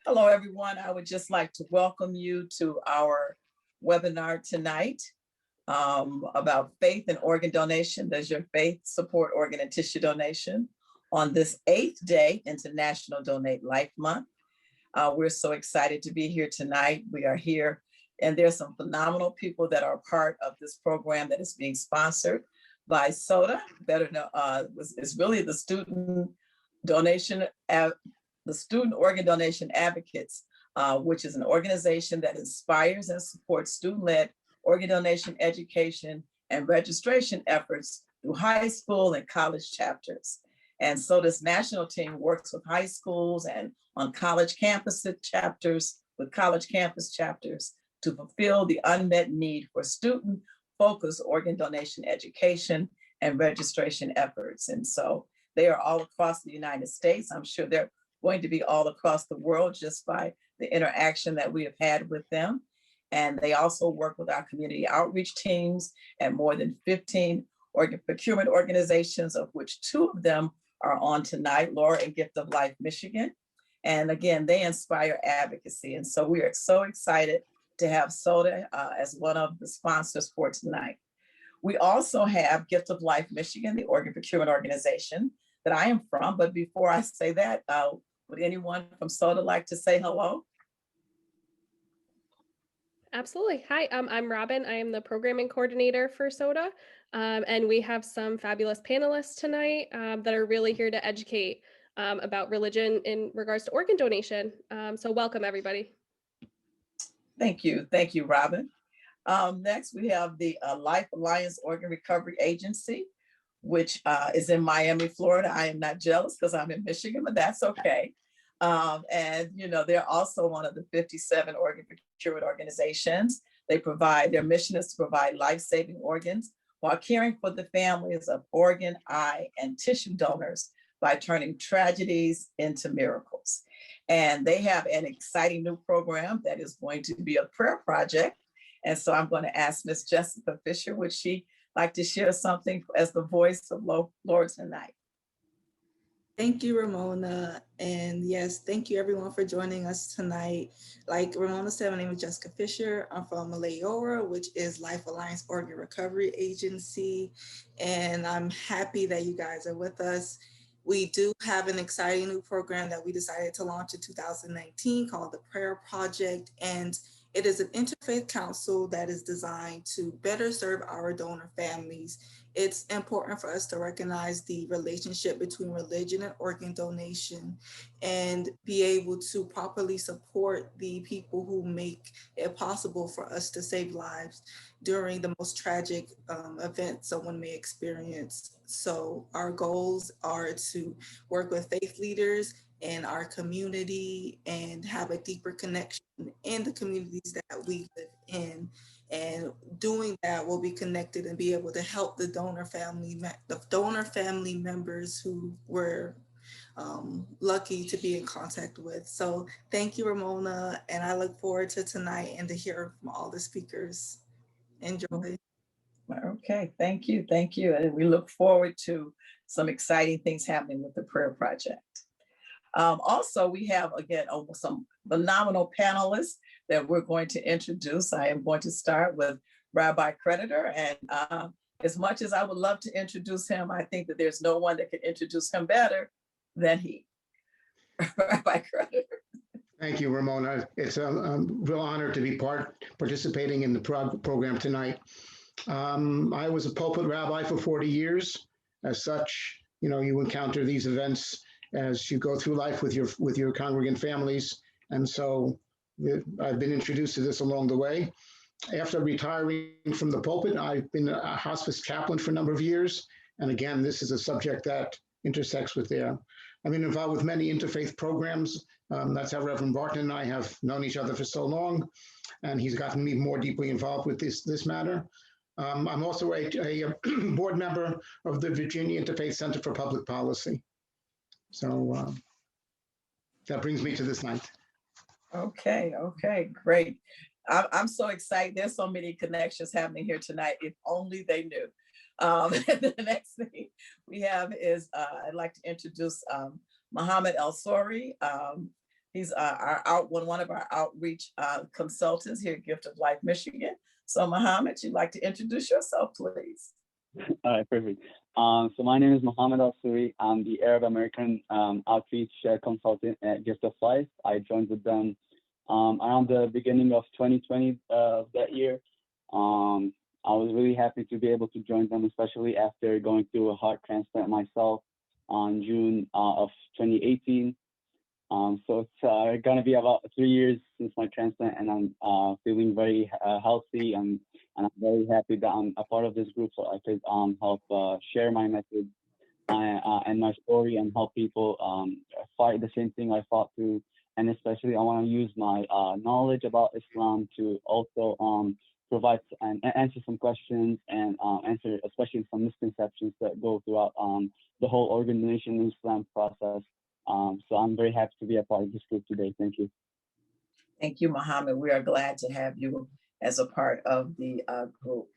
Hello, everyone. I would just like to welcome you to our webinar tonight about faith and organ donation. Does your faith support organ and tissue donation? On this 8th day into National Donate Life Month. We're so excited to be here tonight. We are here, and there's some phenomenal people that are part of this program that is being sponsored by SODA. Better know, it's really the Student Donation the Student Organ Donation Advocates, which is an organization that inspires and supports student-led organ donation education and registration efforts through high school and college chapters. And so this national team works with high schools and on college campus chapters, with college campus chapters to fulfill the unmet need for student-focused organ donation education and registration efforts. And so they are all across the United States. I'm sure they're going to be all across the world just by the interaction that we have had with them. And they also work with our community outreach teams and more than 15 organ procurement organizations, of which 2 of them are on tonight, Laura and Gift of Life Michigan. And again, they inspire advocacy. And so we are so excited to have SODA as one of the sponsors for tonight. We also have Gift of Life Michigan, the organ procurement organization that I am from. But before I say that, would anyone from SODA like to say hello? Absolutely. Hi, I'm Robin. I am the programming coordinator for SODA. And we have some fabulous panelists tonight that are really here to educate about religion in regards to organ donation. So welcome, everybody. Thank you, Robin. Next, we have the Life Alliance Organ Recovery Agency, which is in Miami, Florida. I am not jealous because I'm in Michigan, but that's okay. And you know, they're also one of the 57 organ procurement organizations. Their mission is to provide life-saving organs while caring for the families of organ, eye, and tissue donors by turning tragedies into miracles. And they have an exciting new program that is going to be a prayer project. And so I'm going to ask Miss Jessica Fisher, would she like to share something as the voice of Lord tonight? Thank you, Ramona. And yes, thank you everyone for joining us tonight. Like Ramona said, my name is Jessica Fisher. I'm from Leora, which is Life Alliance Organ Recovery Agency. And I'm happy that you guys are with us. We do have an exciting new program that we decided to launch in 2019 called the Prayer Project. And it is an interfaith council that is designed to better serve our donor families. It's important for us to recognize the relationship between religion and organ donation and be able to properly support the people who make it possible for us to save lives during the most tragic event someone may experience. So our goals are to work with faith leaders in our community and have a deeper connection in the communities that we live in. And doing that, we'll be connected and be able to help the donor family members who were lucky to be in contact with. So thank you, Ramona, and I look forward to tonight and to hear from all the speakers. Enjoy. Okay, thank you. And we look forward to some exciting things happening with the Prayer Project. Also, we have, again, some phenomenal panelists that we're going to introduce. I am going to start with Rabbi Creditor. And as much as I would love to introduce him, I think that there's no one that can introduce him better than he. Rabbi Creditor. Thank you, Ramona. It's a real honor to be participating in the program tonight. I was a pulpit rabbi for 40 years. As such, you know, you encounter these events as you go through life with your congregant families. And so I've been introduced to this along the way. After retiring from the pulpit, I've been a hospice chaplain for a number of years. And again, this is a subject that intersects with there. I've been involved with many interfaith programs. That's how Reverend Barton and I have known each other for so long. And he's gotten me more deeply involved with this matter. I'm also a board member of the Virginia Interfaith Center for Public Policy. So that brings me to this night. Okay, great. I'm so excited. There's so many connections happening here tonight. If only they knew. The next thing we have is I'd like to introduce Mohammed El Sori. He's one of our outreach consultants here at Gift of Life Michigan. So Mohammed, you'd like to introduce yourself, please? All right, perfect. So my name is Mohammed Al-Suri. I'm the Arab American outreach consultant at Gift of Life. I joined with them around the beginning of 2020 that year. I was really happy to be able to join them, especially after going through a heart transplant myself on June of 2018. So it's gonna be about 3 years since my transplant, and I'm feeling very healthy, and I'm very happy that I'm a part of this group, so I could help share my message and my story, and help people fight the same thing I fought through. And especially, I want to use my knowledge about Islam to also provide and answer some questions, and answer especially some misconceptions that go throughout the whole organ donation in Islam process. So I'm very happy to be a part of this group today. Thank you. Thank you, Mohammed. We are glad to have you as a part of the group.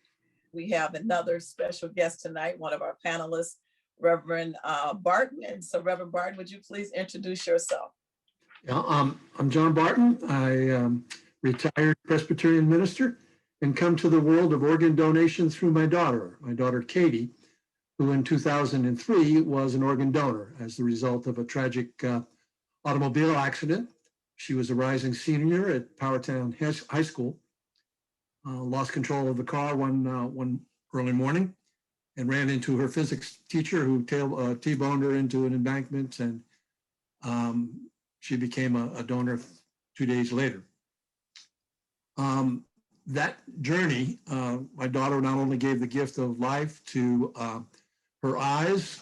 We have another special guest tonight, one of our panelists, Reverend Barton. And so Reverend Barton, would you please introduce yourself? Yeah, I'm John Barton. I retired Presbyterian minister and come to the world of organ donation through my daughter Katie, who in 2003 was an organ donor as the result of a tragic automobile accident. She was a rising senior at Powertown High School, lost control of the car one early morning and ran into her physics teacher, who T-boned her into an embankment, and she became a donor 2 days later. That journey, my daughter not only gave the gift of life to her eyes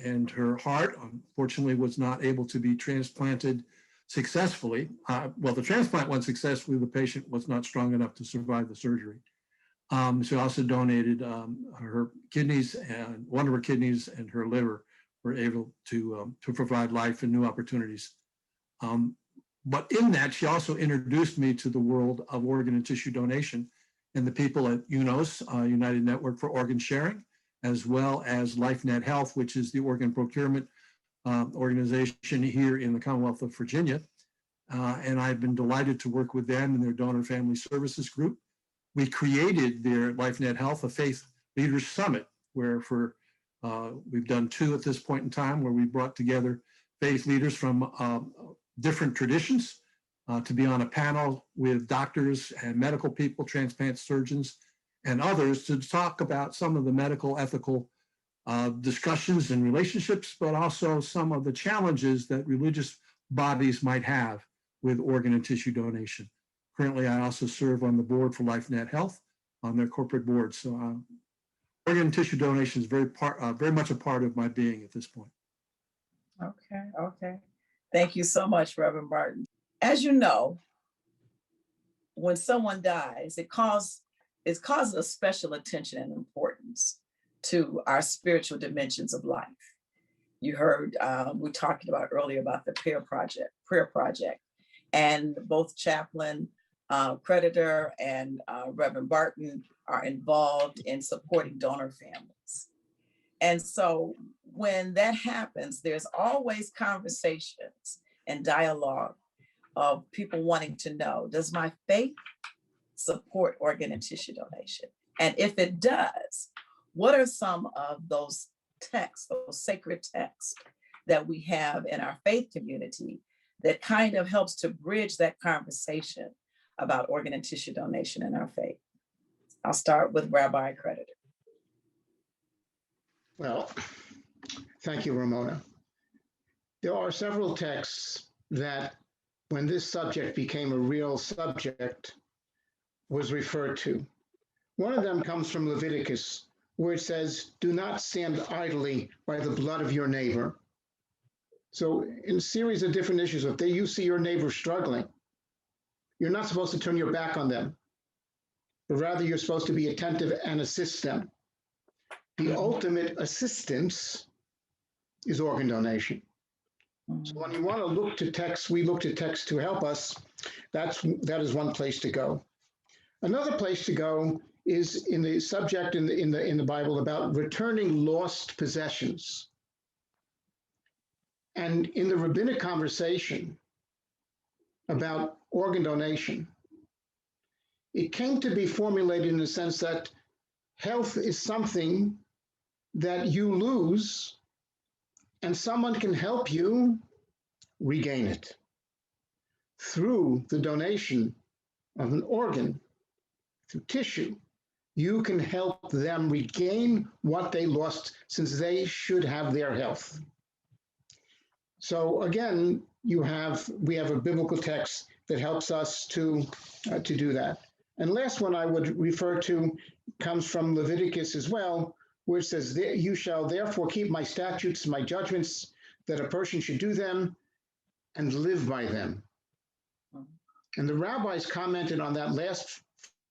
and her heart, unfortunately was not able to be transplanted successfully. Well, the transplant went successfully, the patient was not strong enough to survive the surgery. She also donated her kidneys, and one of her kidneys and her liver were able to provide life and new opportunities. But in that, she also introduced me to the world of organ and tissue donation, and the people at UNOS, United Network for Organ Sharing, as well as LifeNet Health, which is the organ procurement organization here in the Commonwealth of Virginia. And I've been delighted to work with them and their donor family services group. We created their LifeNet Health, a faith leaders summit, where we've done 2 at this point in time, where we brought together faith leaders from different traditions to be on a panel with doctors and medical people, transplant surgeons, and others, to talk about some of the medical ethical discussions and relationships, but also some of the challenges that religious bodies might have with organ and tissue donation. Currently, I also serve on the board for LifeNet Health, on their corporate board. So organ and tissue donation is very much a part of my being at this point. Okay. Thank you so much, Reverend Barton. As you know, when someone dies, it causes a special attention and importance to our spiritual dimensions of life. You heard, we talked about earlier about the prayer project, and both Chaplain Creditor and Reverend Barton are involved in supporting donor families. And so when that happens, there's always conversations and dialogue of people wanting to know, does my faith support organ and tissue donation? And if it does, what are some of those texts, those sacred texts that we have in our faith community that kind of helps to bridge that conversation about organ and tissue donation in our faith? I'll start with Rabbi Creditor. Well, thank you, Ramona. There are several texts that, when this subject became a real subject, was referred to. One of them comes from Leviticus, where it says, "Do not stand idly by the blood of your neighbor." So in a series of different issues, if you see your neighbor struggling, you're not supposed to turn your back on them, but rather you're supposed to be attentive and assist them. The ultimate assistance is organ donation. So when you want to look to texts, we look to texts to help us. That is one place to go. Another place to go is in the subject in the Bible about returning lost possessions. And in the rabbinic conversation, about organ donation, it came to be formulated in the sense that health is something that you lose and someone can help you regain it through the donation of an organ, through tissue. You can help them regain what they lost, since they should have their health. So again, we have a biblical text that helps us to do that. And last one I would refer to comes from Leviticus as well, where it says, "You shall therefore keep my statutes, my judgments, that a person should do them and live by them." And the rabbis commented on that last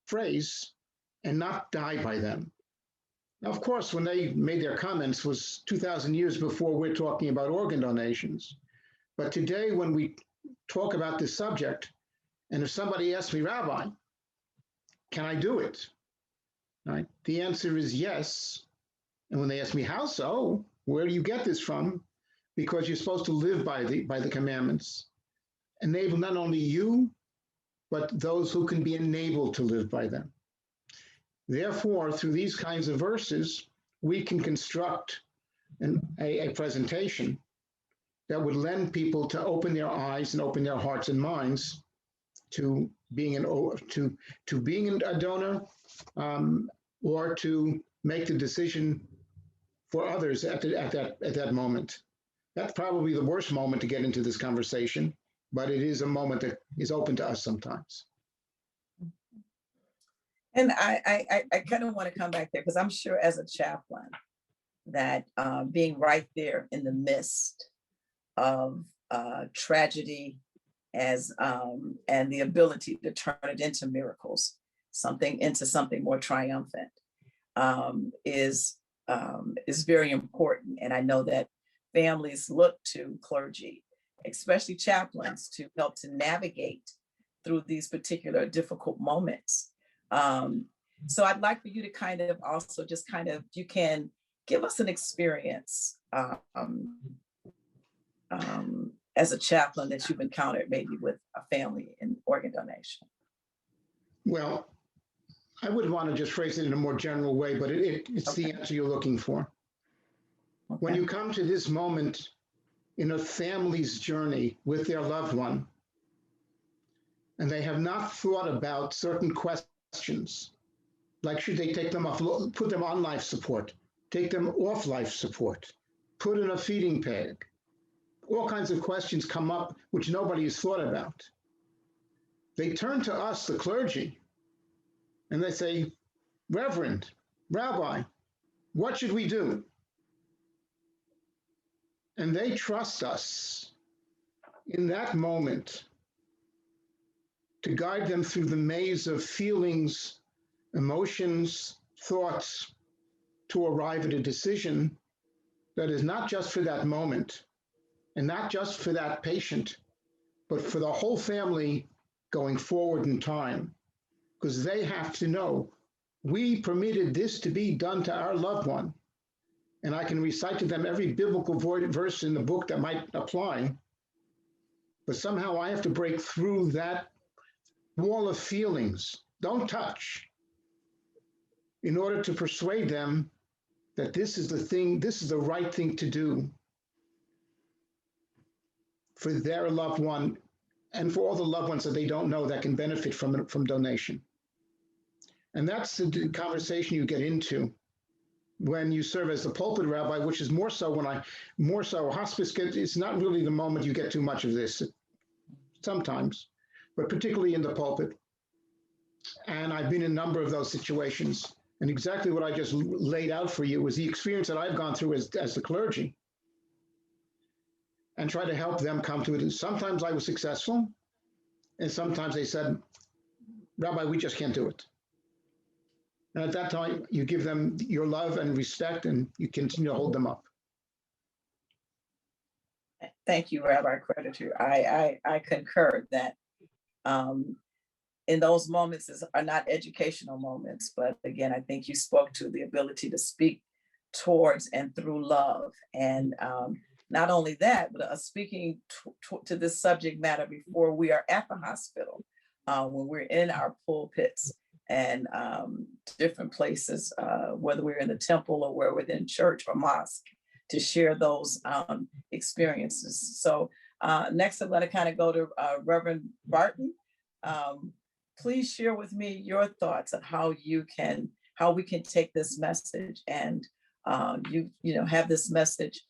phrase, "and not die by them." Now, of course, when they made their comments was 2,000 years before we're talking about organ donations. But today, when we talk about this subject, and if somebody asks me, "Rabbi, can I do it?" Right? The answer is yes. And when they ask me, "How so? Where do you get this from?" Because you're supposed to live by the commandments. Enable not only you, but those who can be enabled to live by them. Therefore, through these kinds of verses, we can construct a presentation that would lend people to open their eyes and open their hearts and minds to being a donor, or to make the decision for others at that moment. That's probably the worst moment to get into this conversation, but it is a moment that is open to us sometimes. And I kind of want to come back there, because I'm sure as a chaplain that being right there in the midst of tragedy and the ability to turn it into miracles, into something more triumphant, is very important. And I know that families look to clergy, especially chaplains, to help to navigate through these particular difficult moments. So I'd like for you to kind of also just you can give us an experience as a chaplain that you've encountered maybe with a family in organ donation. Well, I would want to just phrase it in a more general way, but it's Okay. the answer you're looking for. Okay. When you come to this moment in a family's journey with their loved one, and they have not thought about certain questions, like should they take them off, put them on life support, take them off life support, put in a feeding peg. All kinds of questions come up which nobody has thought about. They turn to us, the clergy, and they say, "Reverend, Rabbi, what should we do?" And they trust us in that moment to guide them through the maze of feelings, emotions, thoughts, to arrive at a decision that is not just for that moment and not just for that patient, but for the whole family going forward in time. Because they have to know, we permitted this to be done to our loved one. And I can recite to them every biblical verse in the book that might apply. But somehow I have to break through that wall of feelings, don't touch, in order to persuade them that this is the right thing to do for their loved one and for all the loved ones that they don't know that can benefit from donation. And that's the conversation you get into when you serve as the pulpit rabbi, which is more so hospice it's not really the moment you get too much of this sometimes, but particularly in the pulpit. And I've been in a number of those situations. And exactly what I just laid out for you was the experience that I've gone through as the clergy, and try to help them come to it. And sometimes I was successful, and sometimes they said, "Rabbi, we just can't do it." And at that time, you give them your love and respect, and you continue to hold them up. Thank you, Rabbi Creditor. I concur that in those moments are not educational moments, but again, I think you spoke to the ability to speak towards and through love. And not only that, but speaking to this subject matter before we are at the hospital, when we're in our pulpits and different places, whether we're in the temple or where we're in church or mosque, to share those experiences. So next, I'm going to kind of go to Reverend Barton. Please share with me your thoughts on how we can take this message and have this message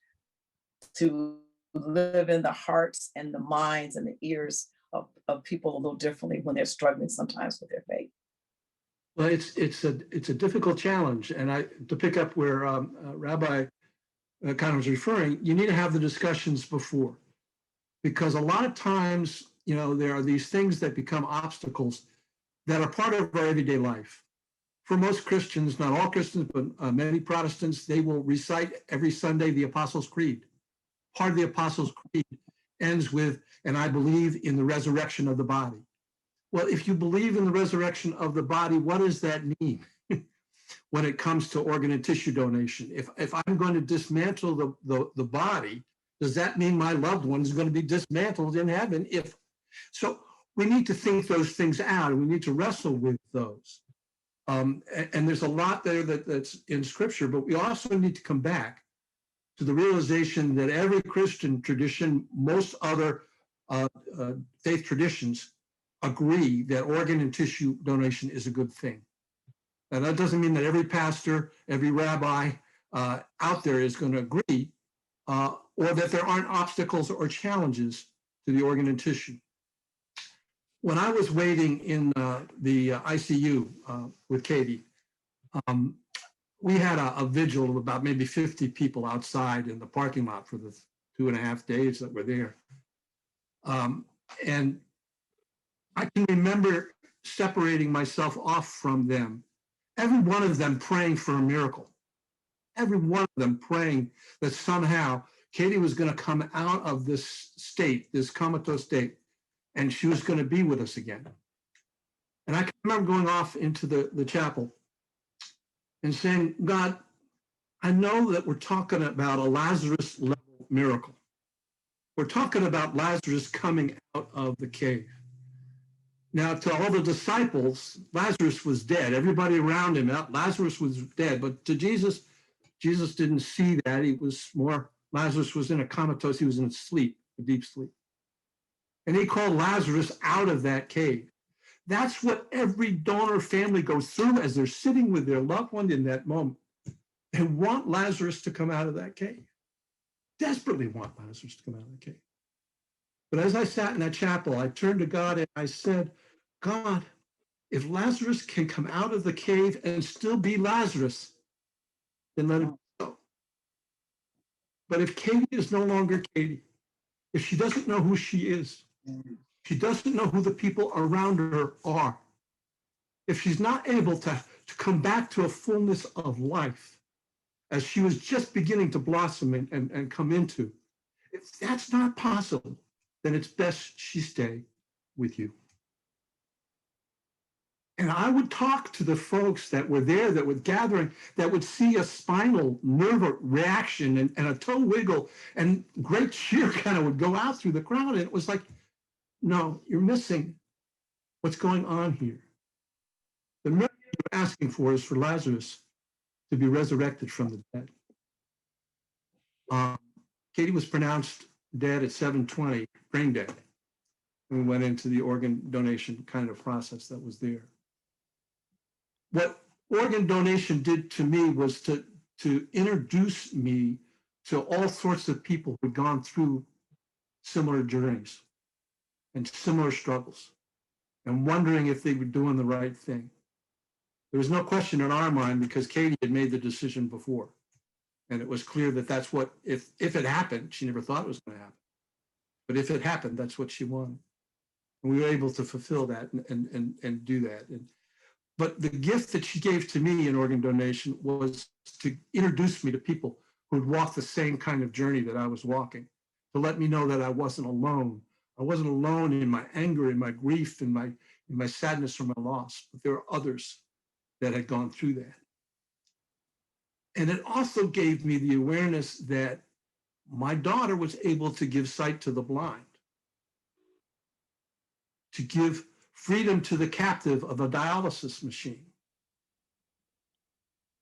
to live in the hearts and the minds and the ears of people a little differently when they're struggling sometimes with their faith. Well, it's a difficult challenge, and to pick up where Rabbi kind of was referring, you need to have the discussions before, because a lot of times, there are these things that become obstacles that are part of our everyday life. For most Christians, not all Christians, but many Protestants, they will recite every Sunday the Apostles' Creed. Part of the Apostles' Creed ends with, and I believe in the resurrection of the body. Well, if you believe in the resurrection of the body, what does that mean when it comes to organ and tissue donation? If I'm going to dismantle the body, does that mean my loved one is going to be dismantled in heaven? So we need to think those things out, and we need to wrestle with those. And there's a lot there that's in Scripture, but we also need to come back to the realization that every Christian tradition, most other faith traditions, agree that organ and tissue donation is a good thing. Now, that doesn't mean that every pastor, every rabbi out there is going to agree, or that there aren't obstacles or challenges to the organ and tissue. When I was waiting in the ICU with Katie, we had a vigil of about maybe 50 people outside in the parking lot for the 2.5 days that were there. And I can remember separating myself off from them, every one of them praying for a miracle, every one of them praying that somehow Katie was going to come out of this state, this comatose state, and she was going to be with us again. And I can remember going off into the chapel and saying, God, I know that we're talking about a Lazarus level miracle. We're talking about Lazarus coming out of the cave. Now, to all the disciples, Lazarus was dead. Everybody around him, Lazarus was dead. But to Jesus, Jesus didn't see that. Lazarus was in a comatose. He was in sleep, a deep sleep. And he called Lazarus out of that cave. That's what every donor family goes through as they're sitting with their loved one in that moment. They want Lazarus to come out of that cave. Desperately want Lazarus to come out of the cave. But as I sat in that chapel, I turned to God and I said, God, if Lazarus can come out of the cave and still be Lazarus, then let him go. But if Katie is no longer Katie, if she doesn't know who she is, she doesn't know who the people around her are, if she's not able to come back to a fullness of life as she was just beginning to blossom and come into, if that's not possible, then it's best she stay with you. And I would talk to the folks that were there, that were gathering, that would see a spinal nerve reaction and a toe wiggle, and great cheer kind of would go out through the crowd. And it was like, no, you're missing what's going on here. The miracle you're asking for is for Lazarus to be resurrected from the dead. Katie was pronounced dead at 7:20, brain dead. We went into the organ donation kind of process that was there. What organ donation did to me was to introduce me to all sorts of people who had gone through similar journeys and similar struggles, and wondering if they were doing the right thing. There was no question in our mind, because Katie had made the decision before. And it was clear that that's what, if it happened, she never thought it was going to happen. But if it happened, that's what she wanted. And we were able to fulfill that and do that. But the gift that she gave to me in organ donation was to introduce me to people who had walked the same kind of journey that I was walking, to let me know that I wasn't alone. I wasn't alone in my anger, in my grief, in my sadness or my loss, but there were others that had gone through that. And it also gave me the awareness that my daughter was able to give sight to the blind, to give freedom to the captive of a dialysis machine,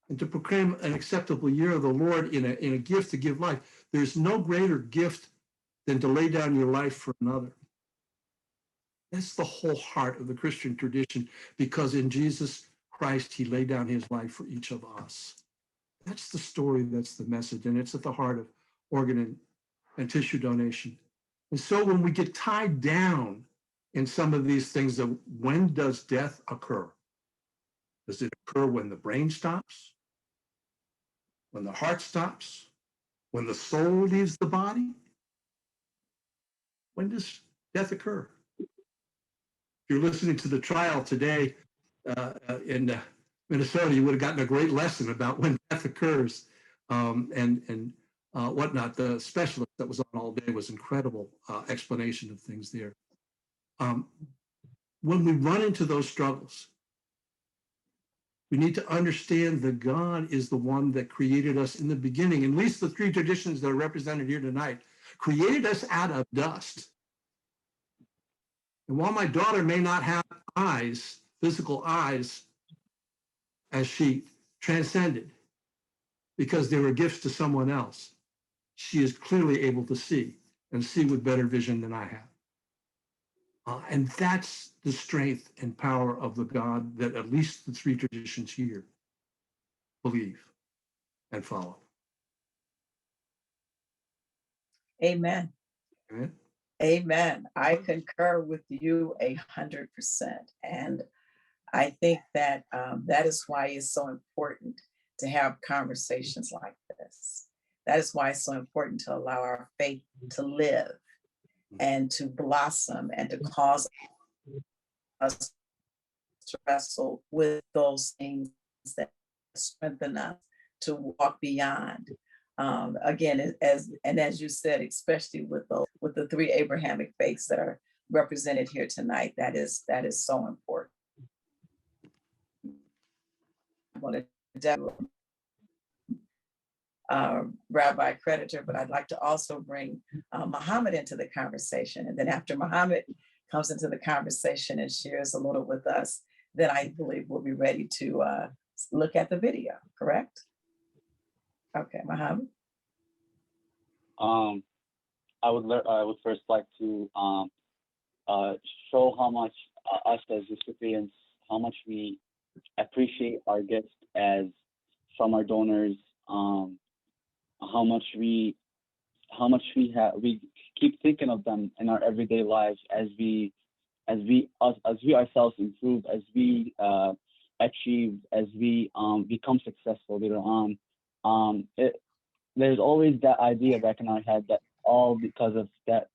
and to proclaim an acceptable year of the Lord in a gift to give life. There's no greater gift than to lay down your life for another. That's the whole heart of the Christian tradition, because in Jesus Christ, he laid down his life for each of us. That's the story, that's the message, and it's at the heart of organ and tissue donation. And so when we get tied down in some of these things of when does death occur? Does it occur when the brain stops? When the heart stops? When the soul leaves the body? When does death occur? If you're listening to the trial today in Minnesota, you would have gotten a great lesson about when death occurs and whatnot. The specialist that was on all day was incredible explanation of things there. When we run into those struggles, we need to understand that God is the one that created us in the beginning. At least the three traditions that are represented here tonight created us out of dust. And while my daughter may not have eyes, physical eyes, as she transcended, because they were gifts to someone else, she is clearly able to see, and see with better vision than I have. And that's the strength and power of the God that at least the three traditions here believe and follow. Amen. Amen. Amen. I concur with you 100%. And I think that that is why it's so important to have conversations like this. That is why it's so important to allow our faith to live and to blossom and to cause us to wrestle with those things that strengthen us to walk beyond. Again, as you said, especially with the three Abrahamic faiths that are represented here tonight, that is so important. I want to Rabbi Creditor, but I'd like to also bring Muhammad into the conversation. And then after Muhammad comes into the conversation and shares a little with us, then I believe we'll be ready to look at the video, correct? Okay, Muhammad. I would first like to show how much us as recipients, how much we appreciate our gifts as from our donors, how much we keep thinking of them in our everyday lives as we ourselves improve, as we achieve, as we become successful later on. There's always that idea back in our head that all because of that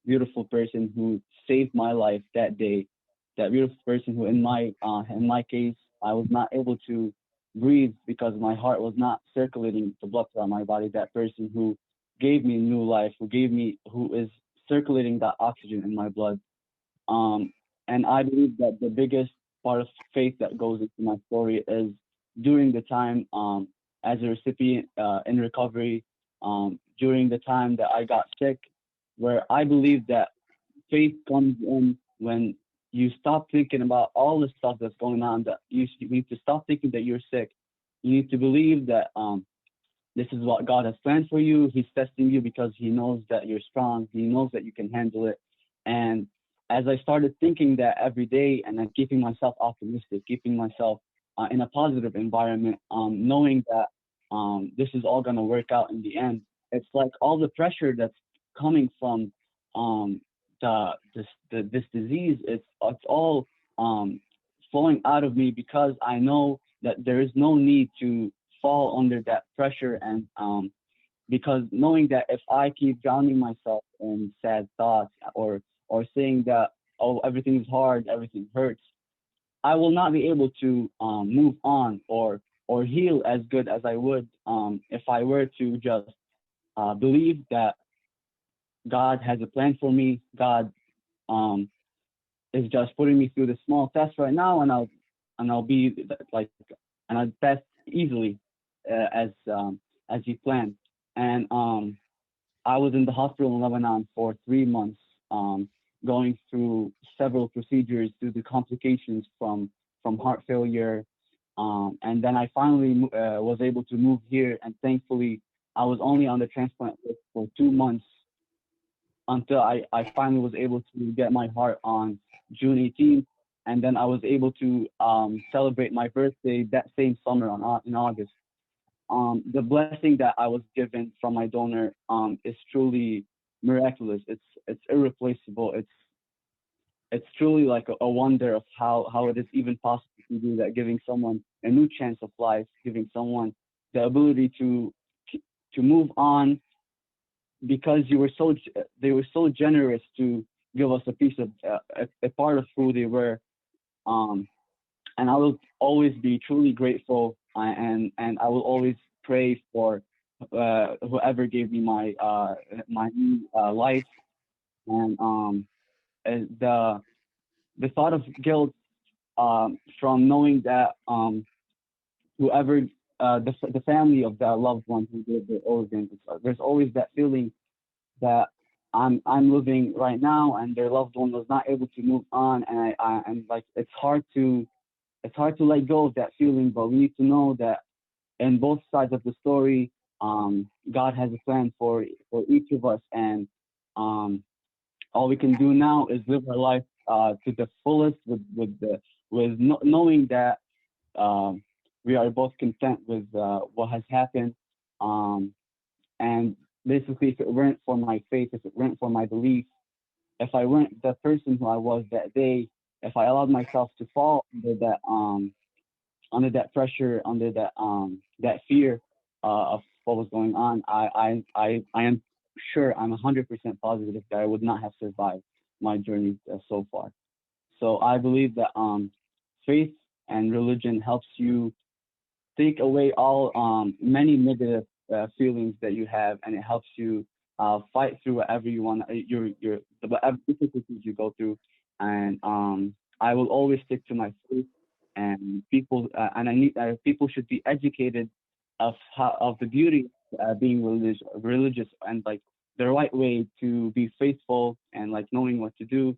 beautiful person who saved my life that day, that beautiful person who in my case, I was not able to breathe because my heart was not circulating the blood throughout my body, that person who gave me new life, who is circulating that oxygen in my blood. And I believe that the biggest part of faith that goes into my story is during the time as a recipient in recovery, during the time that I got sick, where I believe that faith comes in when you stop thinking about all the stuff that's going on, that you need to stop thinking that you're sick. You need to believe that this is what God has planned for you. He's testing you because he knows that you're strong. He knows that you can handle it. And as I started thinking that every day and then keeping myself optimistic, keeping myself in a positive environment, knowing that this is all going to work out in the end, it's like all the pressure that's coming from this disease, it's all flowing out of me, because I know that there is no need to fall under that pressure, and because knowing that if I keep drowning myself in sad thoughts or saying that, oh, everything's hard, everything hurts, I will not be able to move on or heal as good as I would if I were to just believe that God has a plan for me. God is just putting me through the small test right now, and I'll be like, and I'll pass easily as he planned. And I was in the hospital in Lebanon for 3 months, going through several procedures due to complications from heart failure. And then I finally was able to move here, and thankfully I was only on the transplant list for 2 months until I finally was able to get my heart on June 18th. And then I was able to celebrate my birthday that same summer in August. The blessing that I was given from my donor is truly miraculous. It's irreplaceable. It's truly like a wonder of how it is even possible to do that, giving someone a new chance of life, giving someone the ability to move on, because they were so generous to give us a piece of a part of who they were. And I will always be truly grateful, and I will always pray for whoever gave me my new life. And the thought of guilt from knowing that whoever the family of that loved one who gave their organs, there's always that feeling that I'm living right now and their loved one was not able to move on, and and like it's hard to let go of that feeling. But we need to know that in both sides of the story, God has a plan for each of us, and all we can do now is live our life to the fullest, knowing that we are both content with what has happened. And basically, if it weren't for my faith, if it weren't for my belief, if I weren't the person who I was that day, if I allowed myself to fall under that pressure, under that fear of what was going on, I am sure, I'm 100% positive that I would not have survived my journey so far. So I believe that faith and religion helps you take away all many negative feelings that you have, and it helps you fight through whatever you want, whatever difficulties you go through. And I will always stick to my faith. And people people should be educated of the beauty of being religious, and like the right way to be faithful, and like knowing what to do,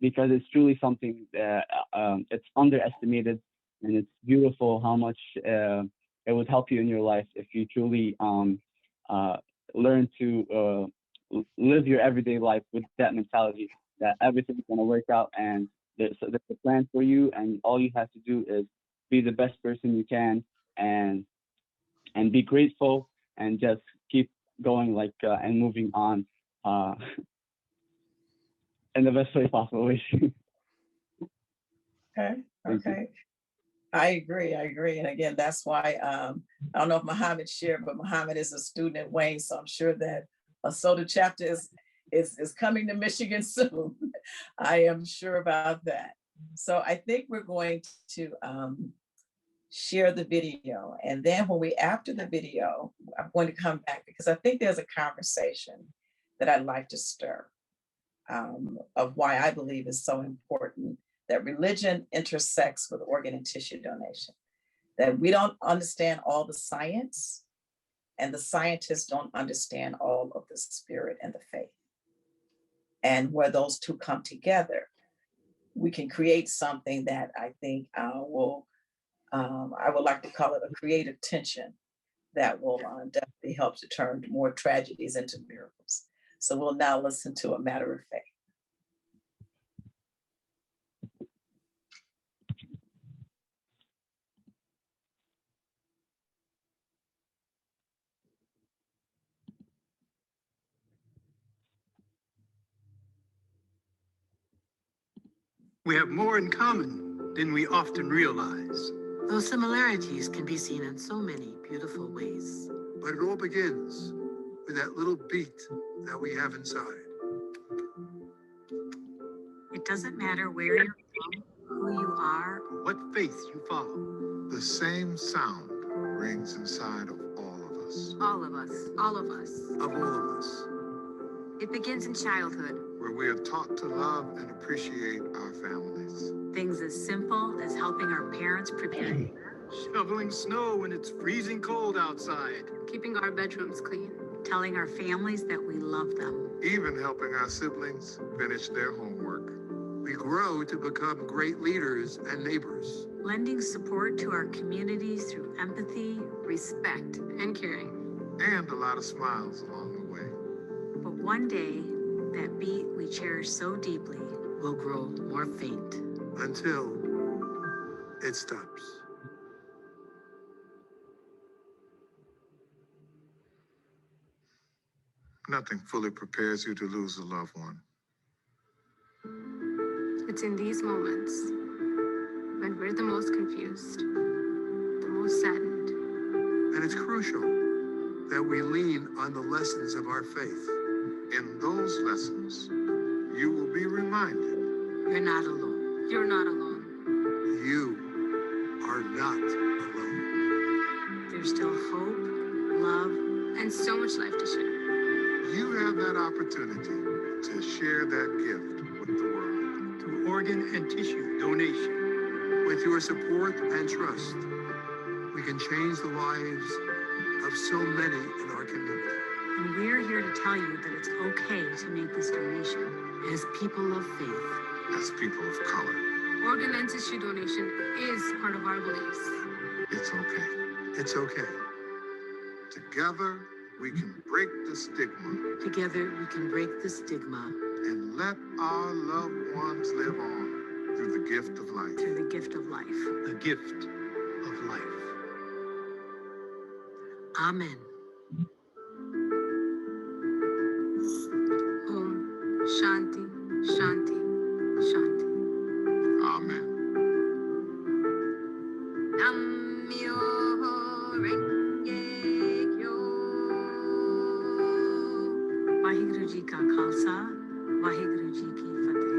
because it's truly something that it's underestimated, and it's beautiful how much it would help you in your life if you truly learn to live your everyday life with that mentality that everything's going to work out, and there's a plan for you, and all you have to do is be the best person you can, and be grateful, and just keep going, like and moving on in the best way possible. Okay. I agree. And again, that's why I don't know if Muhammad shared, but Muhammad is a student at Wayne, so I'm sure that a SOTA chapter is coming to Michigan soon. I am sure about that. So I think we're going to share the video, and then after the video, I'm going to come back, because I think there's a conversation that I'd like to stir of why I believe is so important that religion intersects with organ and tissue donation, that we don't understand all the science, and the scientists don't understand all of the spirit and the faith. And where those two come together, we can create something that I think I would like to call it a creative tension that will definitely help to turn more tragedies into miracles. So we'll now listen to A Matter of Faith. We have more in common than we often realize. Those similarities can be seen in so many beautiful ways. But it all begins with that little beat that we have inside. It doesn't matter where you're from, who you are, or what faith you follow. The same sound rings inside of all of us. All of us. All of us. Of all of us. It begins in childhood, where we are taught to love and appreciate our families. Things as simple as helping our parents prepare. Shoveling snow when it's freezing cold outside. Keeping our bedrooms clean. telling our families that we love them. even helping our siblings finish their homework. We grow to become great leaders and neighbors. Lending support to our communities through empathy, respect, and caring. And a lot of smiles along the way. But one day, that beat we cherish so deeply will grow more faint. Until it stops. Nothing fully prepares you to lose a loved one. It's in these moments when we're the most confused, the most saddened. And it's crucial that we lean on the lessons of our faith. In those lessons, you will be reminded You're not alone. You're not alone. You are not alone. There's still hope, love, And so much life to share. you have that opportunity to share that gift with the world. Through organ and tissue donation. With your support and trust, we can change the lives of so many in our community. and we're here to tell you that it's okay to make this donation as people of faith. As people of color, Organ and tissue donation is part of our beliefs. it's okay. It's okay. Together, we can break the stigma Together, we can break the stigma and let our loved ones live on through the gift of life. through the gift of life. The gift of life. Amen. Om Shanti, Shanti, Shanti. Amen. Nam-myoho Renge Kyo. Vaheguru Ji Ka Khalsa, Vaheguru Ji Ki Fateh.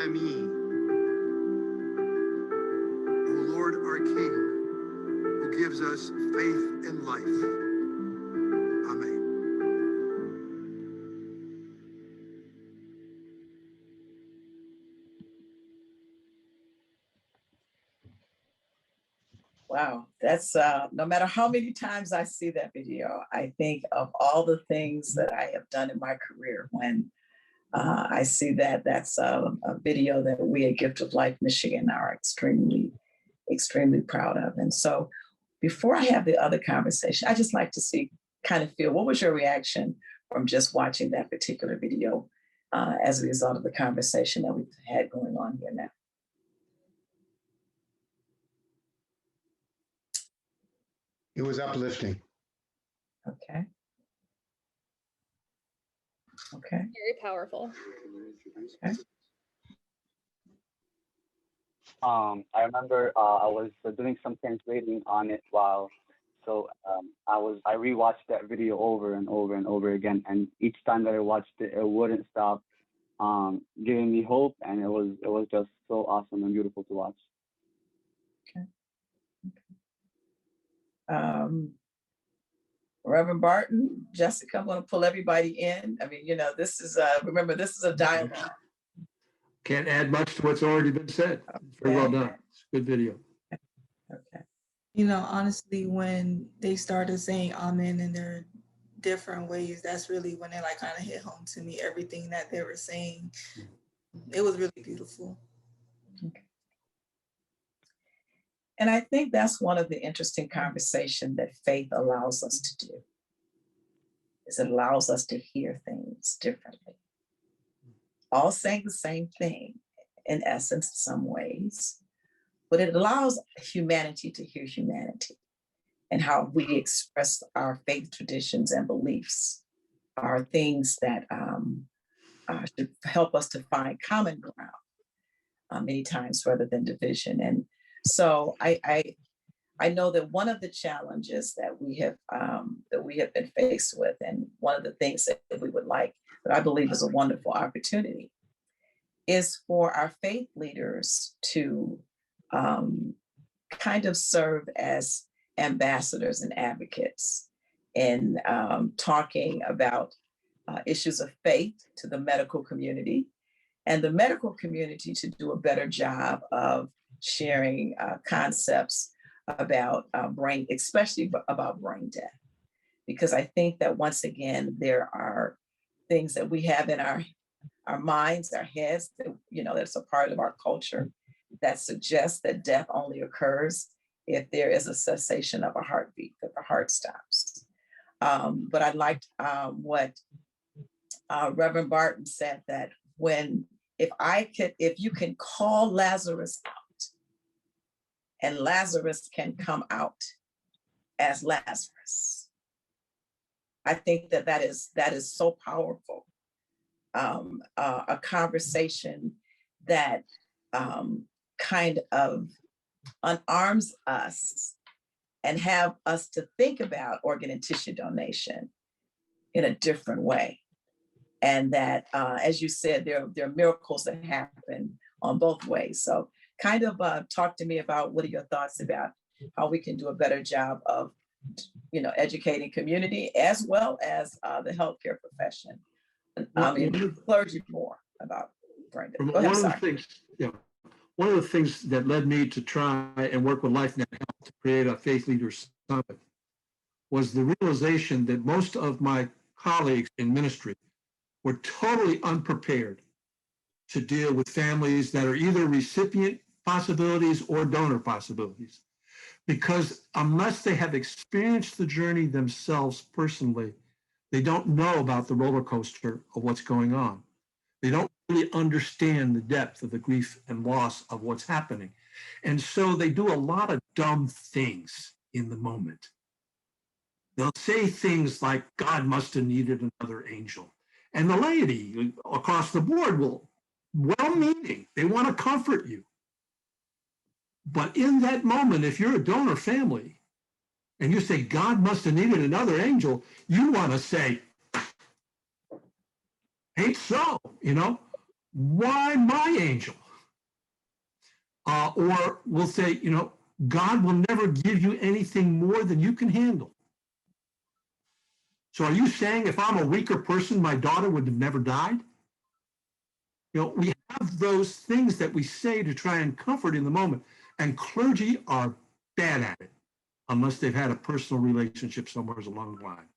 Amen. O Lord, our King, who gives us faith and life. Amen. Wow, that's no matter how many times I see that video, I think of all the things that I have done in my career when I see that. That's a video that we at Gift of Life Michigan are extremely, extremely proud of. And so before I have the other conversation, I just like to see, kind of feel, what was your reaction from just watching that particular video as a result of the conversation that we've had going on here now? It was uplifting. Okay. Okay. Very powerful. Okay. I remember I was doing some translating on it I rewatched that video over and over and over again, and each time that I watched it, it wouldn't stop giving me hope, and it was just so awesome and beautiful to watch. Reverend Barton, Jessica, I'm going to pull everybody in. I mean, this is remember, this is a dialogue. Can't add much to what's already been said. It's very well done. It's a good video. Okay. Honestly, when they started saying amen in their different ways, that's really when it like kind of hit home to me, everything that they were saying. It was really beautiful. Okay. And I think that's one of the interesting conversations that faith allows us to do, is it allows us to hear things differently. All saying the same thing, in essence, in some ways, but it allows humanity to hear humanity, and how we express our faith traditions and beliefs are things that should help us to find common ground many times rather than division. And so I know that one of the challenges that we have been faced with, and one of the things that we would like, that I believe is a wonderful opportunity, is for our faith leaders to kind of serve as ambassadors and advocates in talking about issues of faith to the medical community, and the medical community to do a better job of sharing concepts about especially about brain death. because I think that once again, there are things that we have in our minds, our heads, that, that's a part of our culture that suggests that death only occurs if there is a cessation of a heartbeat, that the heart stops. But I liked what Reverend Barton said, that if you can call Lazarus out, and Lazarus can come out as Lazarus. I think that is so powerful. A conversation that kind of unarms us and have us to think about organ and tissue donation in a different way. And that, as you said, there are miracles that happen on both ways. So kind of talk to me about, what are your thoughts about how we can do a better job of, educating community as well as the healthcare profession. Clergy more about Brendan. Go ahead, one of the things that led me to try and work with LifeNet Health to create a Faith Leaders Summit was the realization that most of my colleagues in ministry were totally unprepared to deal with families that are either recipient possibilities or donor possibilities. Because unless they have experienced the journey themselves personally, they don't know about the roller coaster of what's going on. They don't really understand the depth of the grief and loss of what's happening. And so they do a lot of dumb things in the moment. They'll say things like, God must have needed another angel. And the laity across the board will, well-meaning, they want to comfort you. But in that moment, if you're a donor family and you say, God must have needed another angel, you want to say, ain't so, why my angel? Or we'll say, God will never give you anything more than you can handle. So are you saying if I'm a weaker person, my daughter would have never died? We have those things that we say to try and comfort in the moment. And clergy are bad at it unless they've had a personal relationship somewhere along the line.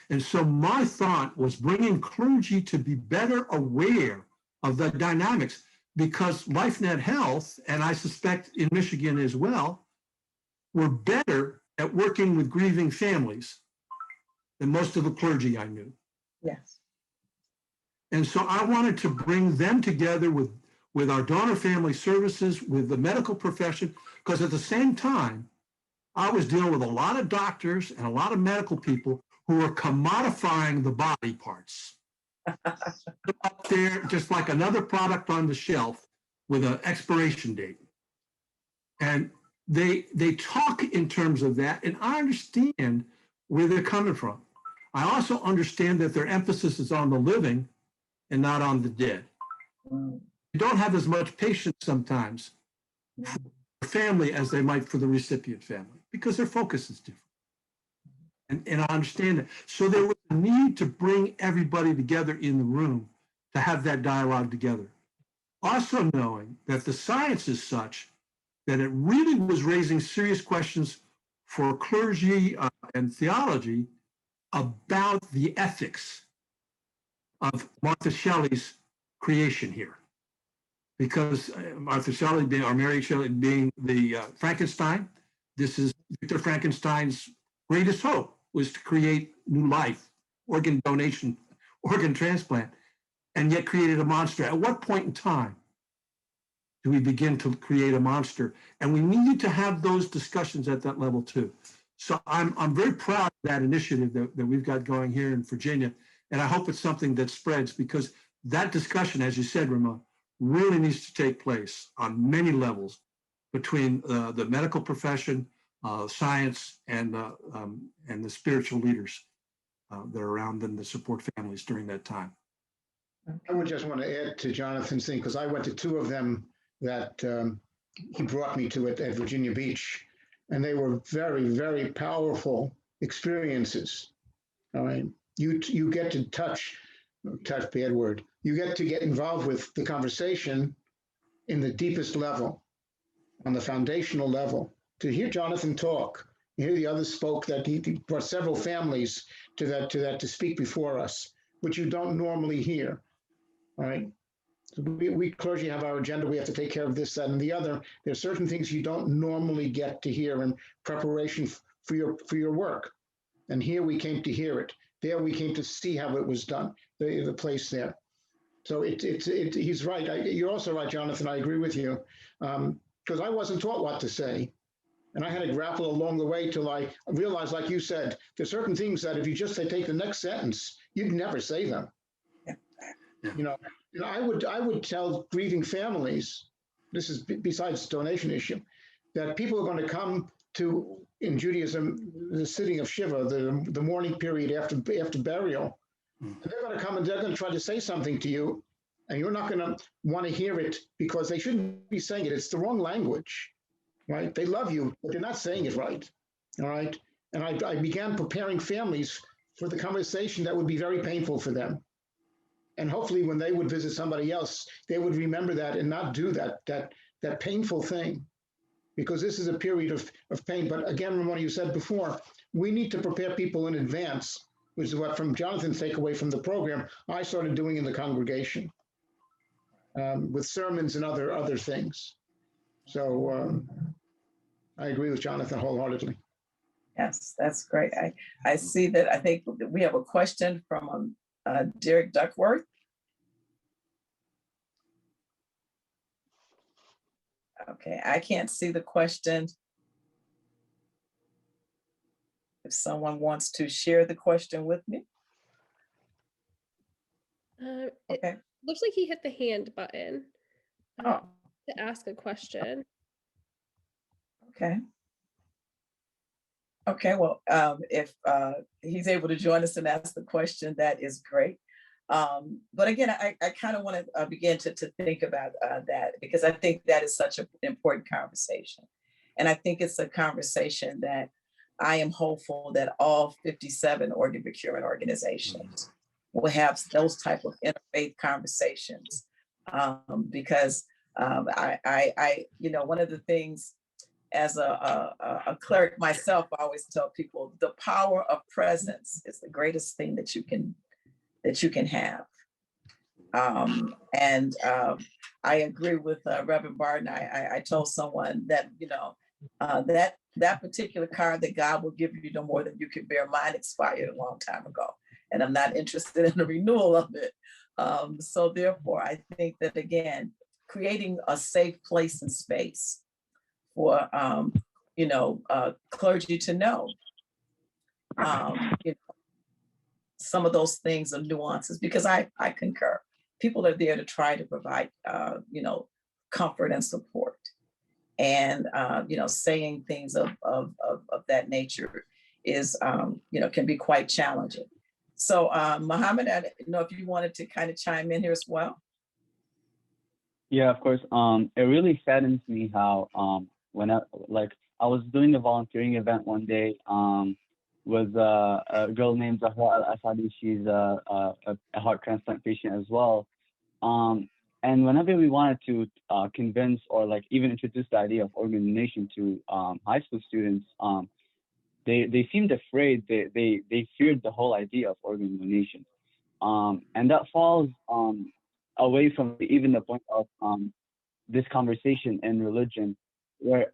And so my thought was bringing clergy to be better aware of the dynamics, because LifeNet Health, and I suspect in Michigan as well, were better at working with grieving families than most of the clergy I knew. Yes. And so I wanted to bring them together with our donor family services, with the medical profession, because at the same time, I was dealing with a lot of doctors and a lot of medical people who were commodifying the body parts. Up there, just like another product on the shelf with an expiration date. And they talk in terms of that, and I understand where they're coming from. I also understand that their emphasis is on the living and not on the dead. They don't have as much patience sometimes for the family as they might for the recipient family, because their focus is different. And I understand that. So there was a need to bring everybody together in the room to have that dialogue together. Also knowing that the science is such that it really was raising serious questions for clergy and theology about the ethics of Martha Shelley's creation here. Because Martha Shelley being, or Mary Shelley being the Frankenstein, this is Victor Frankenstein's greatest hope, was to create new life, organ donation, organ transplant, and yet created a monster. At what point in time do we begin to create a monster? And we need to have those discussions at that level too. So I'm very proud of that initiative that we've got going here in Virginia. And I hope it's something that spreads, because that discussion, as you said, Ramon, really needs to take place on many levels between the medical profession, science, and the spiritual leaders that are around them to support families during that time. I would just want to add to Jonathan's thing, because I went to two of them that he brought me to at Virginia Beach, and they were very, very powerful experiences. All right, you get to touch, bad word. You get involved with the conversation in the deepest level, on the foundational level. To hear Jonathan talk Here the others spoke that he brought several families to speak before us, which you don't normally hear. All right. So we clergy have our agenda. We have to take care of this, that, and the other. There's certain things you don't normally get to hear in preparation for your work. And here we came to hear it. There we came to see how it was done, the place there. So he's right. You're also right, Jonathan. I agree with you. Because I wasn't taught what to say. And I had to grapple along the way till I realized, like you said, there's certain things that if you just take the next sentence, you'd never say them. Yeah. I would tell grieving families, this is besides donation issue, that people are going to come to, in Judaism, the sitting of Shiva, the mourning period after burial. And they're going to come and they're going to try to say something to you, and you're not going to want to hear it because they shouldn't be saying it. It's the wrong language, right? They love you, but they're not saying it right, all right? And I began preparing families for the conversation that would be very painful for them. And hopefully when they would visit somebody else, they would remember that and not do that painful thing, because this is a period of pain. But again, Ramona, you said before, we need to prepare people in advance, which is what, from Jonathan's takeaway from the program, I started doing in the congregation with sermons and other things. So I agree with Jonathan wholeheartedly. Yes, that's great. I see that. I think we have a question from Derek Duckworth. Okay, I can't see the question. If someone wants to share the question with me. Okay. Looks like he hit the hand button to ask a question. Okay. Okay, well, if he's able to join us and ask the question, that is great. But again, I kind of want to begin to think about that, because I think that is such an important conversation. And I think it's a conversation that I am hopeful that all 57 organ procurement organizations will have those type of interfaith conversations, because I one of the things, as a cleric myself, I always tell people the power of presence is the greatest thing that you can have. I agree with Reverend Barton. I told someone that that particular card that God will give you no more than you can bear. Mine expired a long time ago, and I'm not interested in the renewal of it. So therefore, I think that, again, creating a safe place and space for clergy to know, some of those things and nuances, because I concur. People are there to try to provide comfort and support, and saying things of that nature is can be quite challenging. So Muhammad, I don't know if you wanted to kind of chime in here as well. Yeah, of course. It really saddens me how when I was doing a volunteering event one day with a girl named Zahra Al-Asadi. She's a heart transplant patient as well. And whenever we wanted to convince or even introduce the idea of organ donation to high school students, they seemed afraid. They feared the whole idea of organ donation, and that falls away from even the point of this conversation in religion, where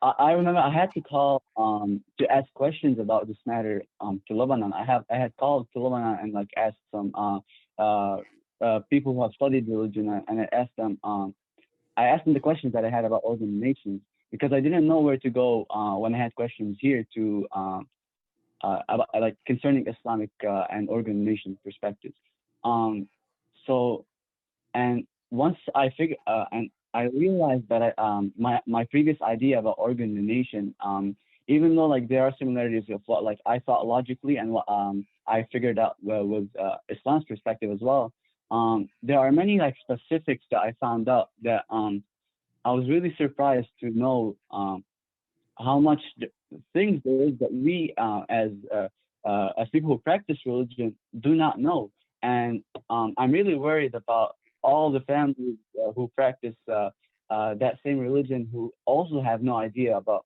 I remember I had to call to ask questions about this matter to Lebanon. I had called to Lebanon and asked some people who have studied religion, and I asked them the questions that I had about organ donation, because I didn't know where to go when I had questions here to about concerning Islamic and organ donation perspectives. And once I figured and I realized that my previous idea about organ donation, even though there are similarities with what I thought logically and what I figured out with Islam's perspective as well, there are many specifics that I found out that I was really surprised to know how much things there is that we as people who practice religion do not know. And I'm really worried about all the families who practice that same religion who also have no idea about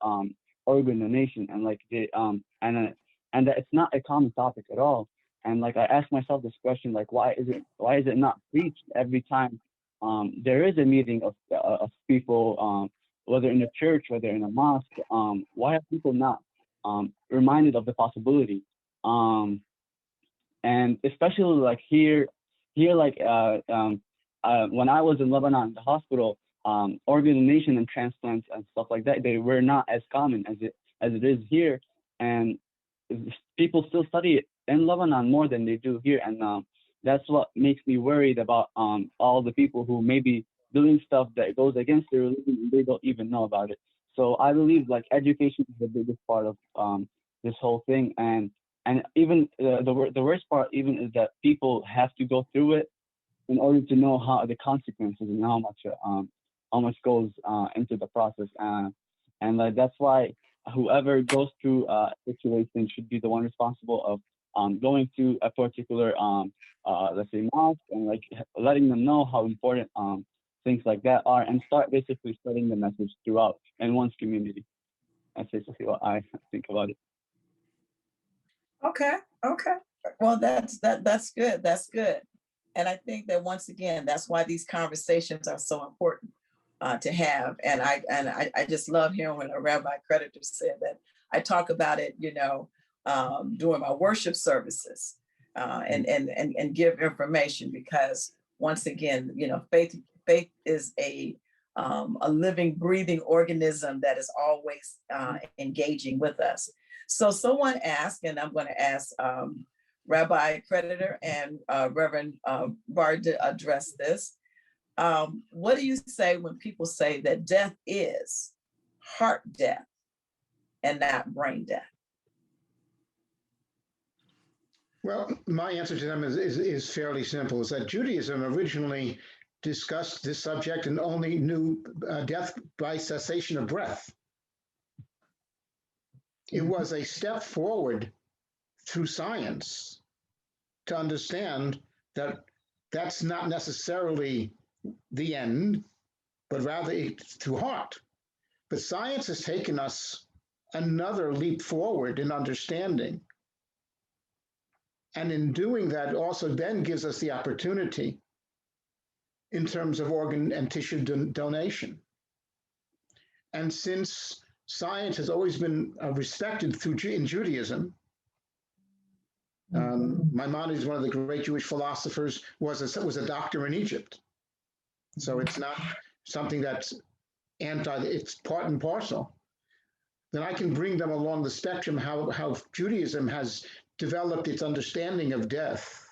organ donation, and like and that it's not a common topic at all. And like I asked myself this question, like why is it not preached every time there is a meeting of people, whether in a church, whether in a mosque? Why are people not reminded of the possibility? And especially like here like when I was in Lebanon, the hospital, organ donation and transplants and stuff like that, they were not as common as it is here, and people still study it in Lebanon more than they do here, and that's what makes me worried about all the people who may be doing stuff that goes against their religion and they don't even know about it. So I believe like education is the biggest part of this whole thing, and even the worst part even is that people have to go through it in order to know how the consequences and how much goes into the process, and like that's why whoever goes through a situation should be the one responsible of going to a particular let's say mosque, and like letting them know how important things like that are, and start basically spreading the message throughout in one's community. That's basically what I think about it. Okay, okay. Well, that's good. That's good. And I think that once again, that's why these conversations are so important to have. And I just love hearing when a Rabbi Creditor said that I talk about it, during my worship services and give information, because once again, faith is a living, breathing organism that is always engaging with us. So someone asked, and I'm going to ask Rabbi Creditor and Reverend Bard to address this. What do you say when people say that death is heart death and not brain death? Well, my answer to them is fairly simple, is that Judaism originally discussed this subject and only knew death by cessation of breath. It was a step forward through science to understand that that's not necessarily the end, but rather through heart. But science has taken us another leap forward in understanding. And in doing that also then gives us the opportunity in terms of organ and tissue donation. And since science has always been respected in Judaism, Maimonides, one of the great Jewish philosophers, was a doctor in Egypt. So it's not something that's it's part and parcel. Then I can bring them along the spectrum how Judaism has developed its understanding of death.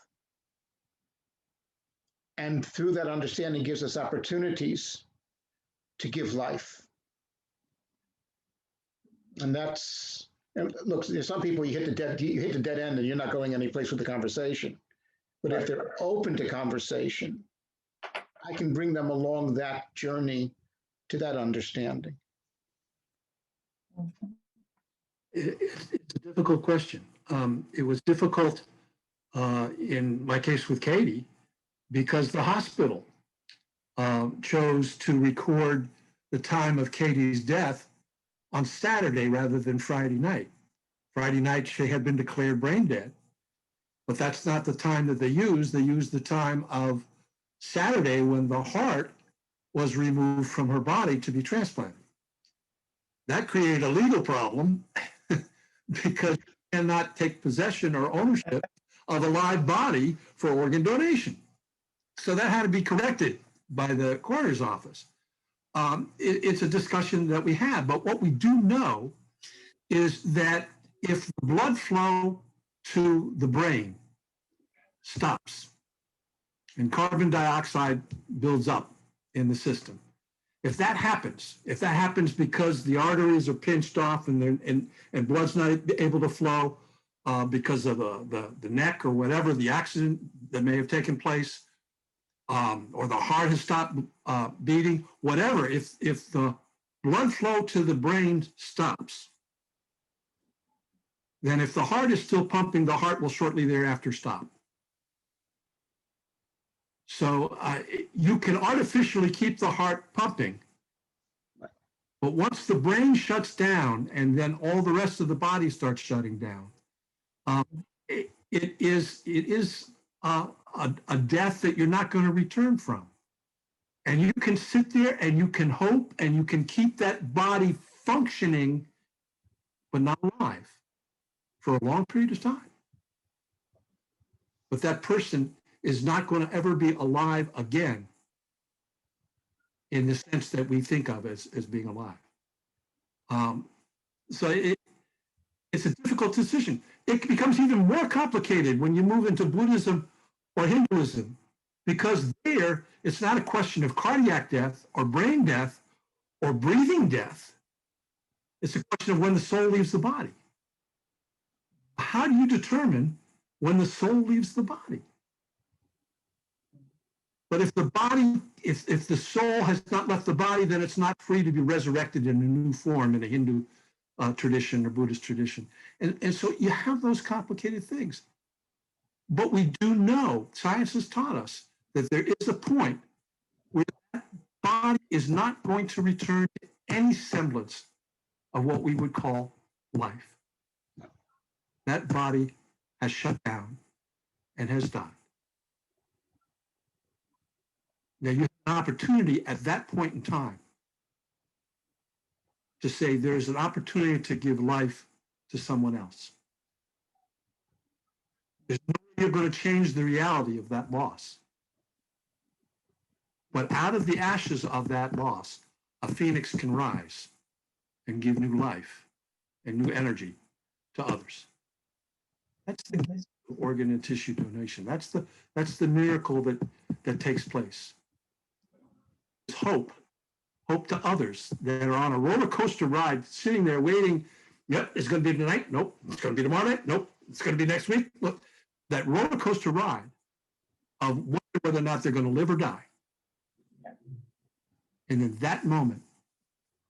And through that understanding gives us opportunities to give life. And that's, look, there's some people you hit the dead end and you're not going any place with the conversation. But if they're open to conversation, I can bring them along that journey to that understanding. It's a difficult question. It was difficult in my case with Katie because the hospital chose to record the time of Katie's death on Saturday rather than Friday night. Friday night, she had been declared brain dead, but that's not the time that they used. They used the time of Saturday when the heart was removed from her body to be transplanted. That created a legal problem because you cannot take possession or ownership of a live body for organ donation. So that had to be corrected by the coroner's office. It's a discussion that we have, but what we do know is that if the blood flow to the brain stops and carbon dioxide builds up in the system, if that happens because the arteries are pinched off and blood's not able to flow because of the neck or whatever, the accident that may have taken place, or the heart has stopped beating, whatever, if the blood flow to the brain stops, then if the heart is still pumping, the heart will shortly thereafter stop. So you can artificially keep the heart pumping, But once the brain shuts down and then all the rest of the body starts shutting down, it is a death that you're not going to return from. And you can sit there and you can hope and you can keep that body functioning, but not alive for a long period of time. But that person is not going to ever be alive again in the sense that we think of as being alive. So it's a difficult decision. It becomes even more complicated when you move into Buddhism or Hinduism, because there it's not a question of cardiac death or brain death or breathing death. It's a question of when the soul leaves the body. How do you determine when the soul leaves the body? But if the body, if the soul has not left the body, then it's not free to be resurrected in a new form in a Hindu tradition or Buddhist tradition. And so you have those complicated things. But we do know, science has taught us, that there is a point where that body is not going to return to any semblance of what we would call life. That body has shut down and has died. Now you have an opportunity at that point in time to say there's an opportunity to give life to someone else. There's no way you're going to change the reality of that loss. But out of the ashes of that loss, a phoenix can rise and give new life and new energy to others. That's the organ and tissue donation. That's the miracle that takes place. It's hope to others that are on a roller coaster ride, sitting there waiting. Yep, it's going to be tonight. Nope, it's going to be tomorrow night. Nope, it's going to be next week. Look, that roller coaster ride of wondering whether or not they're going to live or die. And in that moment,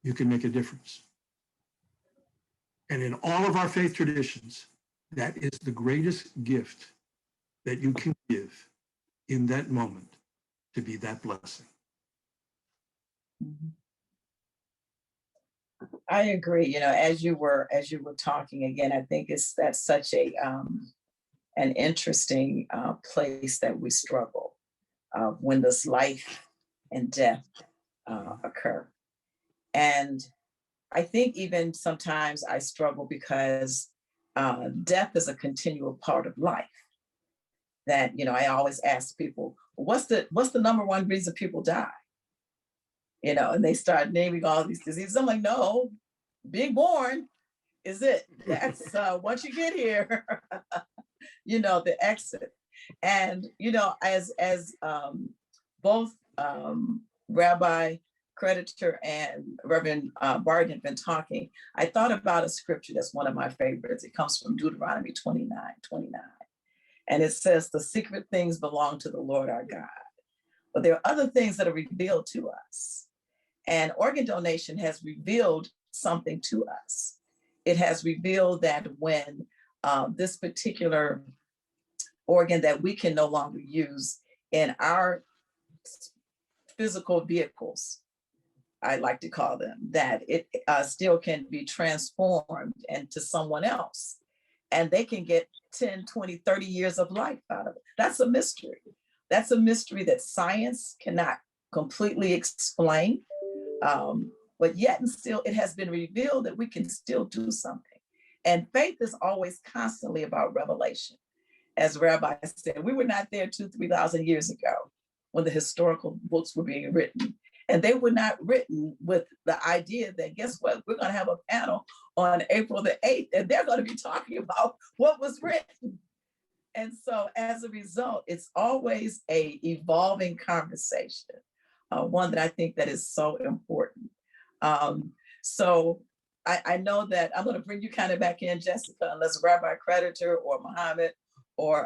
you can make a difference. And in all of our faith traditions, that is the greatest gift that you can give in that moment, to be that blessing. I agree. You know, as you were talking again, I think that's such an interesting place that we struggle when this life and death occur. And I think even sometimes I struggle because death is a continual part of life. That, you know, I always ask people, what's the number one reason people die? You know, and they start naming all these diseases. I'm like, no, being born is it. That's once you get here, you know, the exit. And, you know, as both Rabbi Creditor and Reverend Barden have been talking, I thought about a scripture that's one of my favorites. It comes from Deuteronomy 29:29. And it says, the secret things belong to the Lord our God. But there are other things that are revealed to us. And organ donation has revealed something to us. It has revealed that when this particular organ that we can no longer use in our physical vehicles, I like to call them, that it still can be transformed into someone else. And they can get 10, 20, 30 years of life out of it. That's a mystery. That's a mystery that science cannot completely explain. But yet and still, it has been revealed that we can still do something. And faith is always constantly about revelation. As Rabbi said, we were not there 2,000-3,000 years ago when the historical books were being written. And they were not written with the idea that, guess what, we're going to have a panel on April the 8th, and they're going to be talking about what was written. And so as a result, it's always a evolving conversation, one that I think that is so important. So I know that I'm going to bring you kind of back in, Jessica, unless Rabbi Creditor or Muhammad or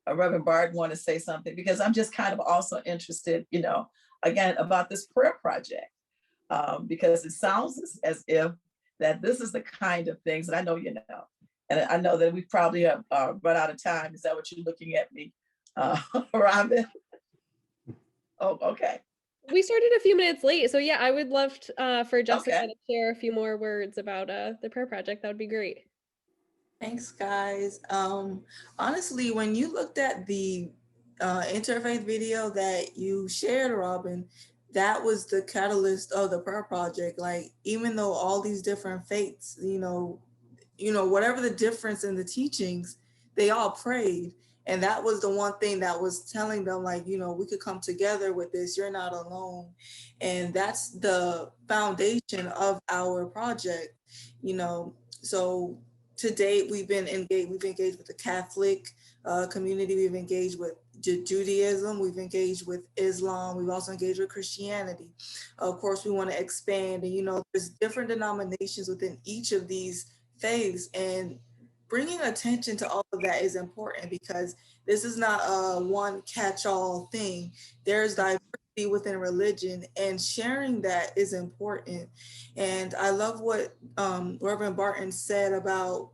Reverend Barden want to say something, because I'm just kind of also interested, you know, again, about this prayer project, because it sounds as if that this is the kind of things that I know, you know, and I know that we probably have run out of time. Is that what you're looking at me, Robin? Oh, okay. We started a few minutes late, so yeah, I would love for Jessica Okay. to share a few more words about the prayer project. That would be great. Thanks, guys. Honestly, when you looked at the interfaith video that you shared, Robin, that was the catalyst of the prayer project. Like, even though all these different faiths, whatever the difference in the teachings, they all prayed. And that was the one thing that was telling them, like, we could come together with this. You're not alone. And that's the foundation of our project, So to date, we've engaged with the Catholic community. We've engaged with Judaism. We've engaged with Islam. We've also engaged with Christianity. Of course, we want to expand. And, there's different denominations within each of these faiths. And bringing attention to all of that is important because this is not a one catch-all thing. There's diversity within religion, and sharing that is important. And I love what Reverend Barton said about,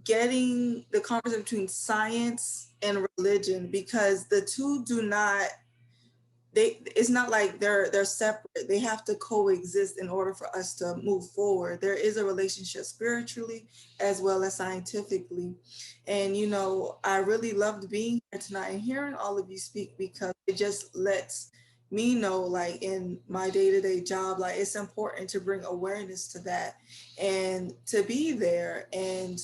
getting the conversation between science and religion, because the two do not, it's not like they're separate. They have to coexist in order for us to move forward. There is a relationship spiritually as well as scientifically. And, I really loved being here tonight and hearing all of you speak, because it just lets me know, like, in my day-to-day job, like, it's important to bring awareness to that and to be there, and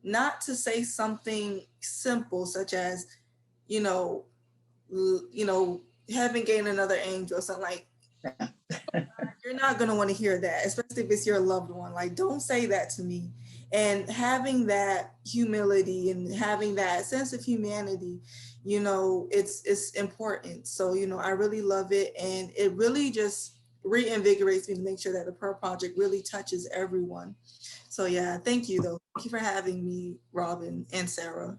not to say something simple such as, heaven gain another angel, something like you're not going to want to hear that, especially if it's your loved one. Like, don't say that to me. And having that humility and having that sense of humanity, it's important. So, I really love it. And it really just reinvigorates me to make sure that the Prayer Project really touches everyone. So yeah, thank you though. Thank you for having me, Robin and Sarah.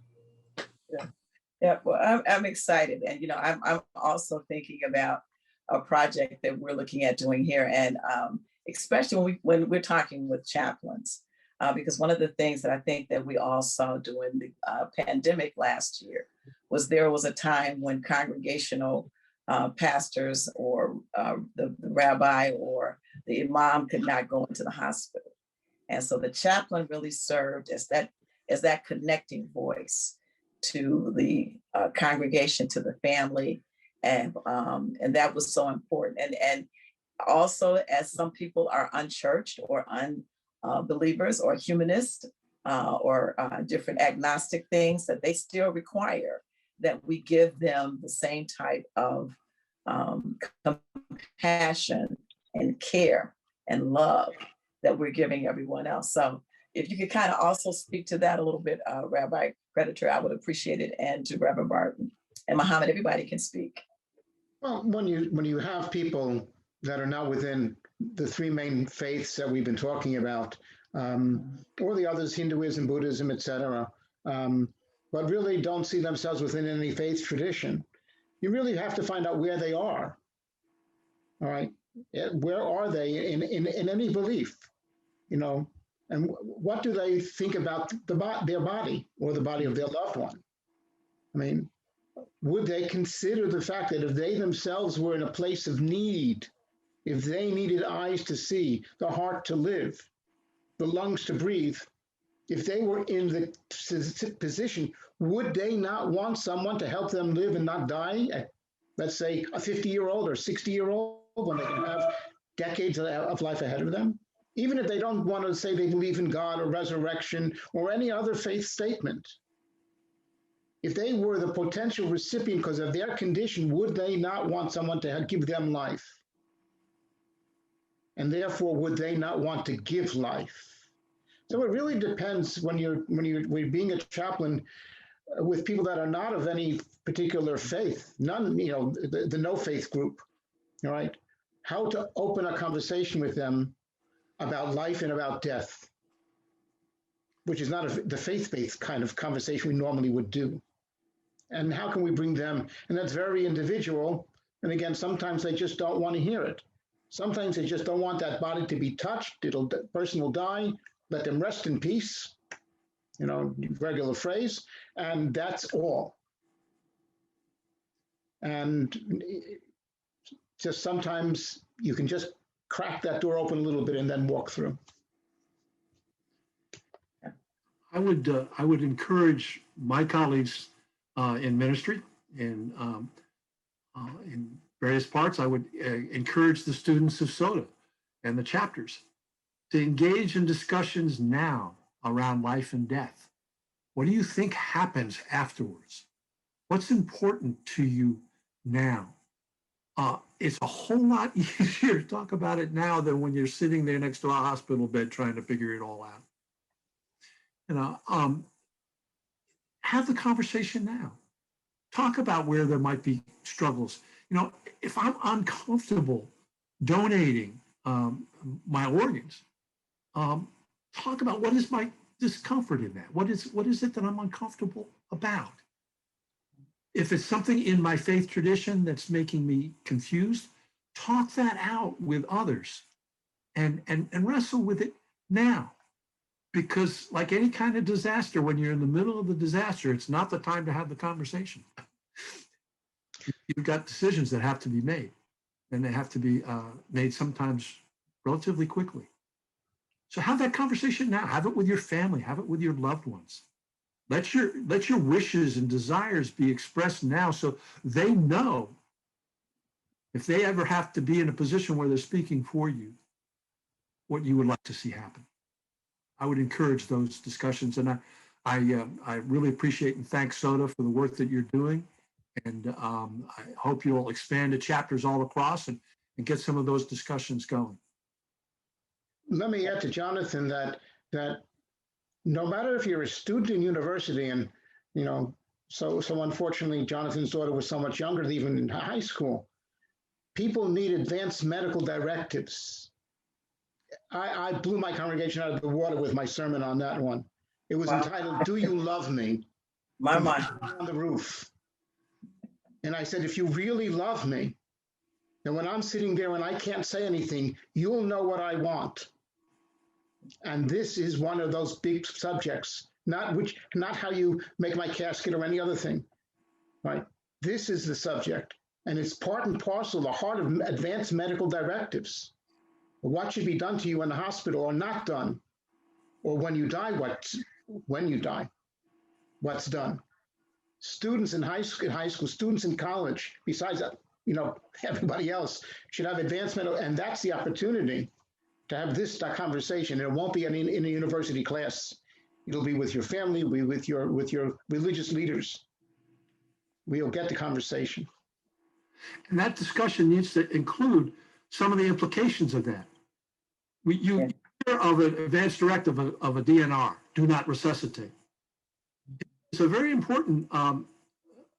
Yeah, well, I'm excited. And, I'm also thinking about a project that we're looking at doing here. And especially when we're talking with chaplains, because one of the things that I think that we all saw during the pandemic last year was there was a time when congregational pastors or the rabbi or the imam could not go into the hospital. And so the chaplain really served as that connecting voice to the congregation, to the family, and that was so important. And also, as some people are unchurched or unbelievers or humanists or different agnostic things, that they still require that we give them the same type of compassion and care and love that we're giving everyone else. So if you could kind of also speak to that a little bit, Rabbi Creditor, I would appreciate it. And to Reverend Barton and Muhammad, everybody can speak. Well, when you have people that are not within the three main faiths that we've been talking about, or the others, Hinduism, Buddhism, etc., but really don't see themselves within any faith tradition, you really have to find out where they are. All right, where are they in any belief? And what do they think about their body or the body of their loved one? I mean, would they consider the fact that if they themselves were in a place of need, if they needed eyes to see, the heart to live, the lungs to breathe, if they were in the position, would they not want someone to help them live and not die at, let's say, a 50-year-old or 60-year-old, when they can have decades of life ahead of them? Even if they don't want to say they believe in God or resurrection or any other faith statement, if they were the potential recipient because of their condition, would they not want someone to give them life? And therefore, would they not want to give life? So it really depends when you're being a chaplain with people that are not of any particular faith, none, the no faith group, all right? How to open a conversation with them about life and about death, which is not the faith-based kind of conversation we normally would do. And how can we bring them? And that's very individual. And again, sometimes they just don't want to hear it. Sometimes they just don't want that body to be touched. The person will die. Let them rest in peace. Regular phrase. And that's all. And just sometimes you can just crack that door open a little bit and then walk through. I would encourage my colleagues in ministry in various parts. I would encourage the students of SOTA and the chapters to engage in discussions now around life and death. What do you think happens afterwards? What's important to you now? It's a whole lot easier to talk about it now than when you're sitting there next to a hospital bed trying to figure it all out. You know, have the conversation now. Talk about where there might be struggles. You know, if I'm uncomfortable donating my organs, talk about what is my discomfort in that. What is it that I'm uncomfortable about? If it's something in my faith tradition that's making me confused, talk that out with others and wrestle with it now. Because like any kind of disaster, when you're in the middle of the disaster, it's not the time to have the conversation. You've got decisions that have to be made, and they have to be made sometimes relatively quickly. So have that conversation now. Have it with your family. Have it with your loved ones. Let your wishes and desires be expressed now so they know if they ever have to be in a position where they're speaking for you, what you would like to see happen. I would encourage those discussions, and I really appreciate and thank SOTA for the work that you're doing, and I hope you'll expand to chapters all across and get some of those discussions going. Let me add to Jonathan that no matter if you're a student in university, and you know, so unfortunately Jonathan's daughter was so much younger, even in high school, people need advanced medical directives. I blew my congregation out of the water with my sermon on that one. It was entitled, "Do You Love Me?" My mind. On the roof. And I said, if you really love me, then when I'm sitting there and I can't say anything, you'll know what I want. And this is one of those big subjects, not how you make my casket or any other thing, right? This is the subject, and it's part and parcel, the heart of advanced medical directives. What should be done to you in the hospital or not done, or when you die, what's done. Students in high school, students in college, besides you know, everybody else should have advanced medical, and that's the opportunity to have that conversation. And it won't be in a university class. It'll be with your family, it'll be with your religious leaders. We'll get the conversation. And that discussion needs to include some of the implications of that. You hear of an advanced directive of a DNR, do not resuscitate. It's a very important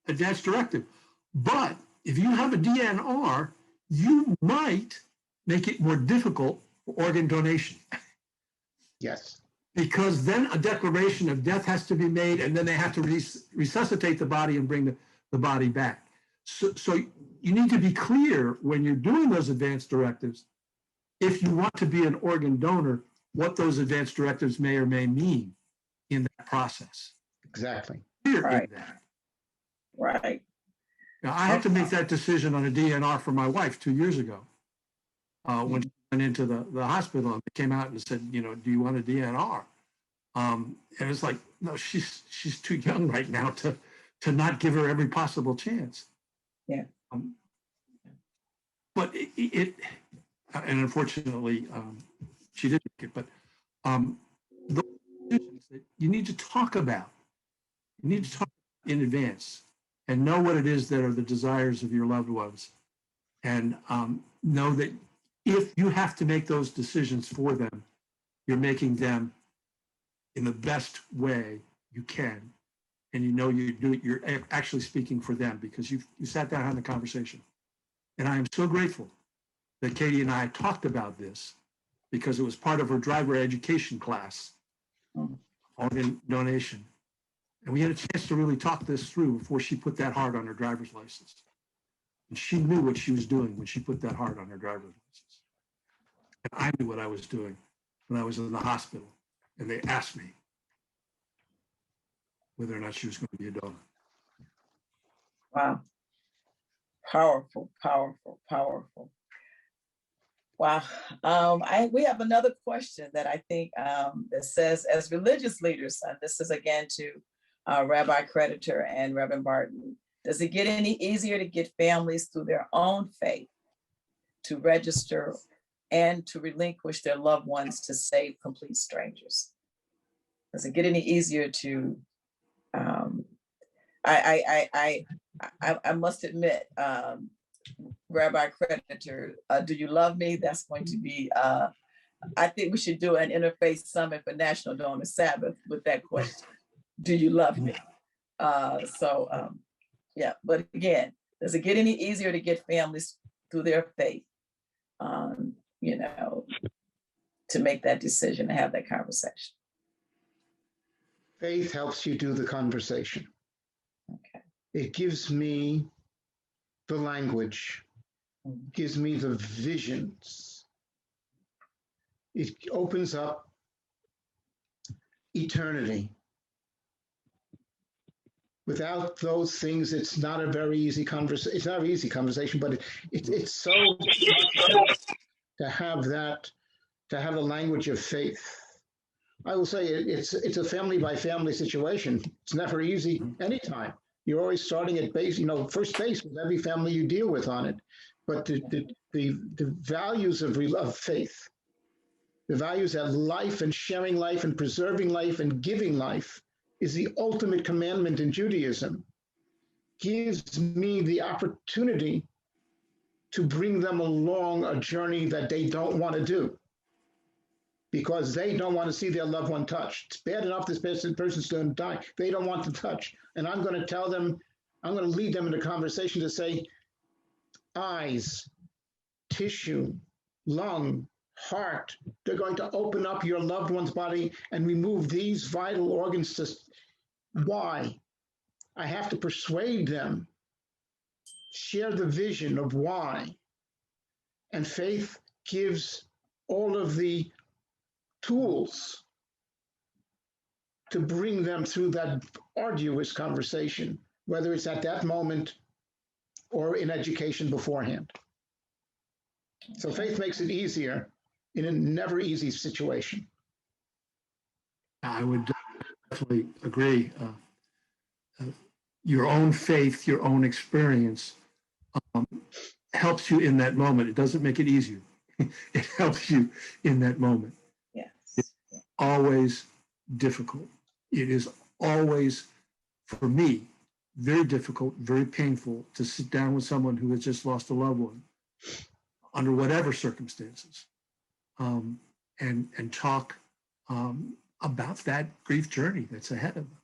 advanced directive. But if you have a DNR, you might make it more difficult for organ donation. Yes. Because then a declaration of death has to be made, and then they have to resuscitate the body and bring the body back. So you need to be clear when you're doing those advanced directives, if you want to be an organ donor, what those advanced directives may or may mean in that process. Exactly. Right. Right. Now, I had to make that decision on a DNR for my wife 2 years ago when she went into the hospital, and they came out and said, you know, do you want a DNR? And it's like, no, she's too young right now to not give her every possible chance. Yeah. But it and unfortunately, she didn't make it. But those decisions that you need to talk about, you need to talk in advance and know what it is that are the desires of your loved ones, and know that if you have to make those decisions for them, you're making them in the best way you can, and you know you're actually speaking for them because you sat down and had the conversation. And I am so grateful that Katie and I talked about this because it was part of her driver education class, organ donation. And we had a chance to really talk this through before she put that hard on her driver's license. And she knew what she was doing when she put that hard on her driver's license. And I knew what I was doing when I was in the hospital. And they asked me whether or not she was going to be a donor. Wow. Powerful, powerful, powerful. Wow. We have another question that I think that says, as religious leaders, and this is again to Rabbi Creditor and Reverend Barton, does it get any easier to get families through their own faith to register and to relinquish their loved ones to save complete strangers? Does it get any easier to, I must admit, Rabbi Creditor, do you love me? That's going to be, I think we should do an interfaith summit for National Donor Sabbath with that question. Do you love me? Yeah, but again, does it get any easier to get families through their faith, you know, to make that decision, to have that conversation? Faith helps you do the conversation. Okay. It gives me the language, gives me the visions. It opens up eternity. Without those things, it's not a very easy conversation. It's not an easy conversation, but it's so to have that, to have the language of faith. I will say it's a family by family situation. It's never easy anytime. You're always starting at base, you know, first base with every family you deal with on it. But the values of faith, the values that life and sharing life and preserving life and giving life is the ultimate commandment in Judaism, gives me the opportunity to bring them along a journey that they don't want to do, because they don't want to see their loved one touched. It's bad enough this person's going to die. They don't want to touch. And I'm going to tell them, I'm going to lead them in a conversation to say, eyes, tissue, lung, heart, they're going to open up your loved one's body and remove these vital organs. Why? I have to persuade them, share the vision of why. And faith gives all of the tools to bring them through that arduous conversation, whether it's at that moment or in education beforehand. So faith makes it easier in a never easy situation. I would definitely agree. Your own faith, your own experience helps you in that moment. It doesn't make it easier. It helps you in that moment. Yes. It's always difficult. It is always, for me, very difficult, very painful to sit down with someone who has just lost a loved one under whatever circumstances, and talk about that grief journey that's ahead of them.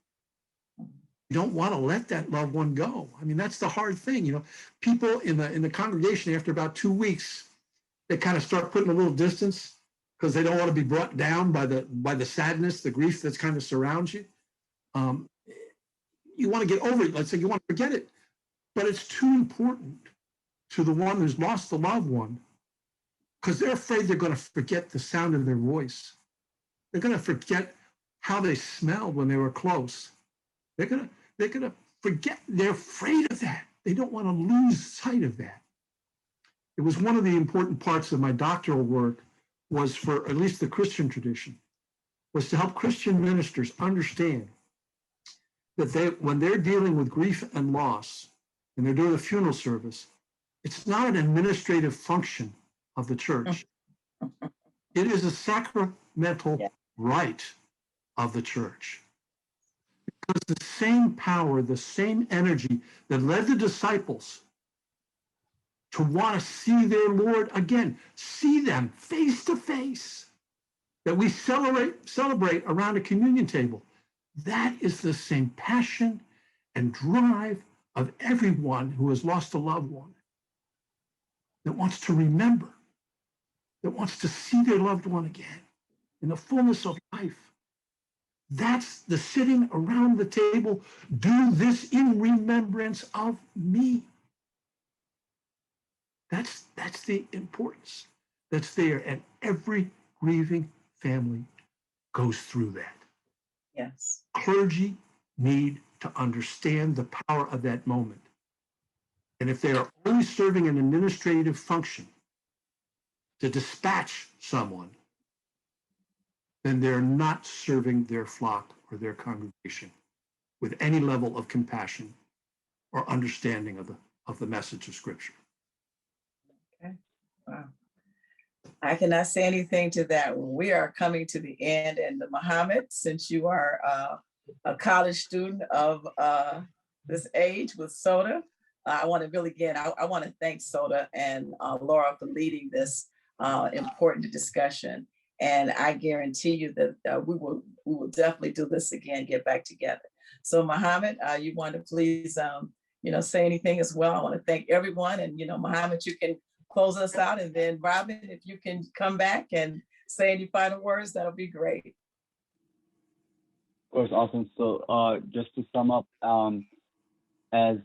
You don't want to let that loved one go. I mean, that's the hard thing. You know, people in the congregation, after about 2 weeks, they kind of start putting a little distance because they don't want to be brought down by the sadness, the grief that's kind of surrounds you. You want to get over it. Let's say you want to forget it, but it's too important to the one who's lost the loved one, because they're afraid they're going to forget the sound of their voice. They're going to forget how they smelled when they were close. They're going to forget. They're afraid of that. They don't want to lose sight of that. It was one of the important parts of my doctoral work, was for at least the Christian tradition, was to help Christian ministers understand that when they're dealing with grief and loss, and they're doing a funeral service, it's not an administrative function of the church. It is a sacramental right of the church. Because the same power, the same energy that led the disciples to want to see their Lord again, see them face to face, that we celebrate around a communion table, that is the same passion and drive of everyone who has lost a loved one, that wants to remember, that wants to see their loved one again in the fullness of life. That's the sitting around the table. Do this in remembrance of me. That's the importance that's there. And every grieving family goes through that. Yes. Clergy need to understand the power of that moment And if they are only serving an administrative function to dispatch someone, then they're not serving their flock or their congregation with any level of compassion or understanding of the message of Scripture. Okay. Wow. I cannot say anything to that. We are coming to the end, and Muhammad, since you are a college student of this age with SOTA, I want to really, again, I want to thank SOTA and Laura for leading this important discussion. And I guarantee you that we will definitely do this again, get back together. So Muhammad, you want to please, say anything as well? I want to thank everyone, and Muhammad, you can close us out, and then Robin, if you can come back and say any final words, that'll be great. Of course, awesome. So just to sum up, as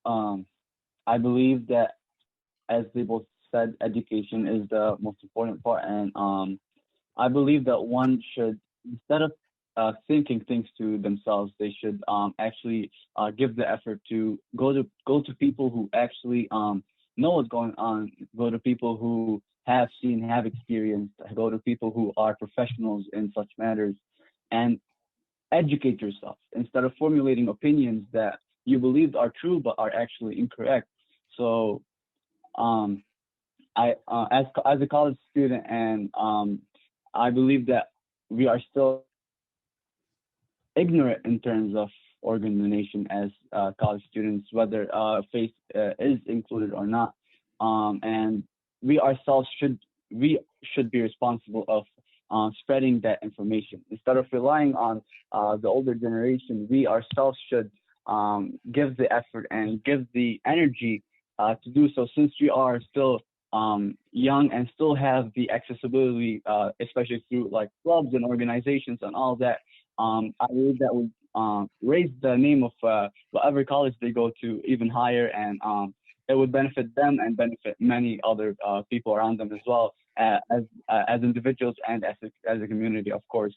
I believe that, as they both said, education is the most important part, and I believe that one should, instead of thinking things to themselves, they should actually give the effort to go to people who actually know what's going on, go to people who have seen, have experienced, go to people who are professionals in such matters, and educate yourself instead of formulating opinions that you believe are true but are actually incorrect. So I as a college student, and I believe that we are still ignorant in terms of organ donation as college students, whether faith is included or not, and we ourselves should be responsible of spreading that information instead of relying on the older generation. We ourselves should give the effort and give the energy to do so, since we are still young and still have the accessibility, especially through like clubs and organizations and all that. I believe that would raise the name of whatever college they go to even higher, and it would benefit them and benefit many other people around them as well, as individuals and as a community, of course.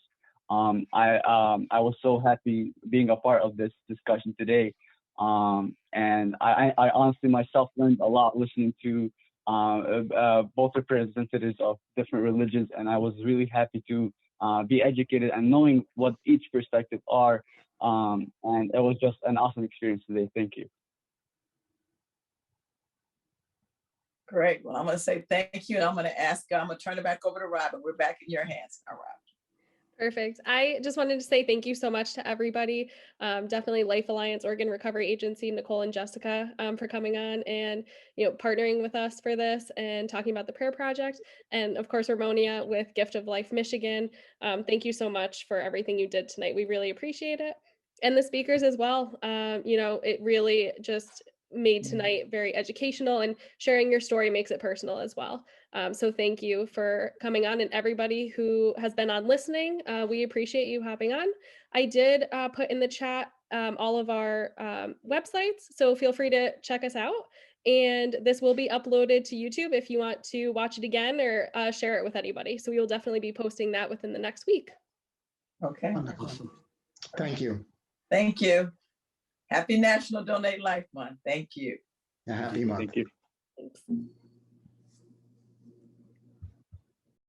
I was so happy being a part of this discussion today, and I honestly myself learned a lot listening to both representatives of different religions, and I was really happy to be educated and knowing what each perspective are, and it was just an awesome experience today. Thank you. Great. Well, I'm going to say thank you, and I'm going to turn it back over to Robin. We're back in your hands now, Robin. Perfect. I just wanted to say thank you so much to everybody. Definitely Life Alliance Organ Recovery Agency, Nicole and Jessica, for coming on and partnering with us for this and talking about the prayer project. And of course, Ramonia with Gift of Life Michigan. Thank you so much for everything you did tonight. We really appreciate it. And the speakers as well. It really just made tonight very educational, and sharing your story makes it personal as well. So thank you for coming on, and everybody who has been on listening. We appreciate you hopping on. I did put in the chat all of our websites, so feel free to check us out. And this will be uploaded to YouTube if you want to watch it again or share it with anybody. So we will definitely be posting that within the next week. Okay. Awesome. Thank you. Thank you. Happy National Donate Life Month. Thank you. A happy month. Thank you. Thanks.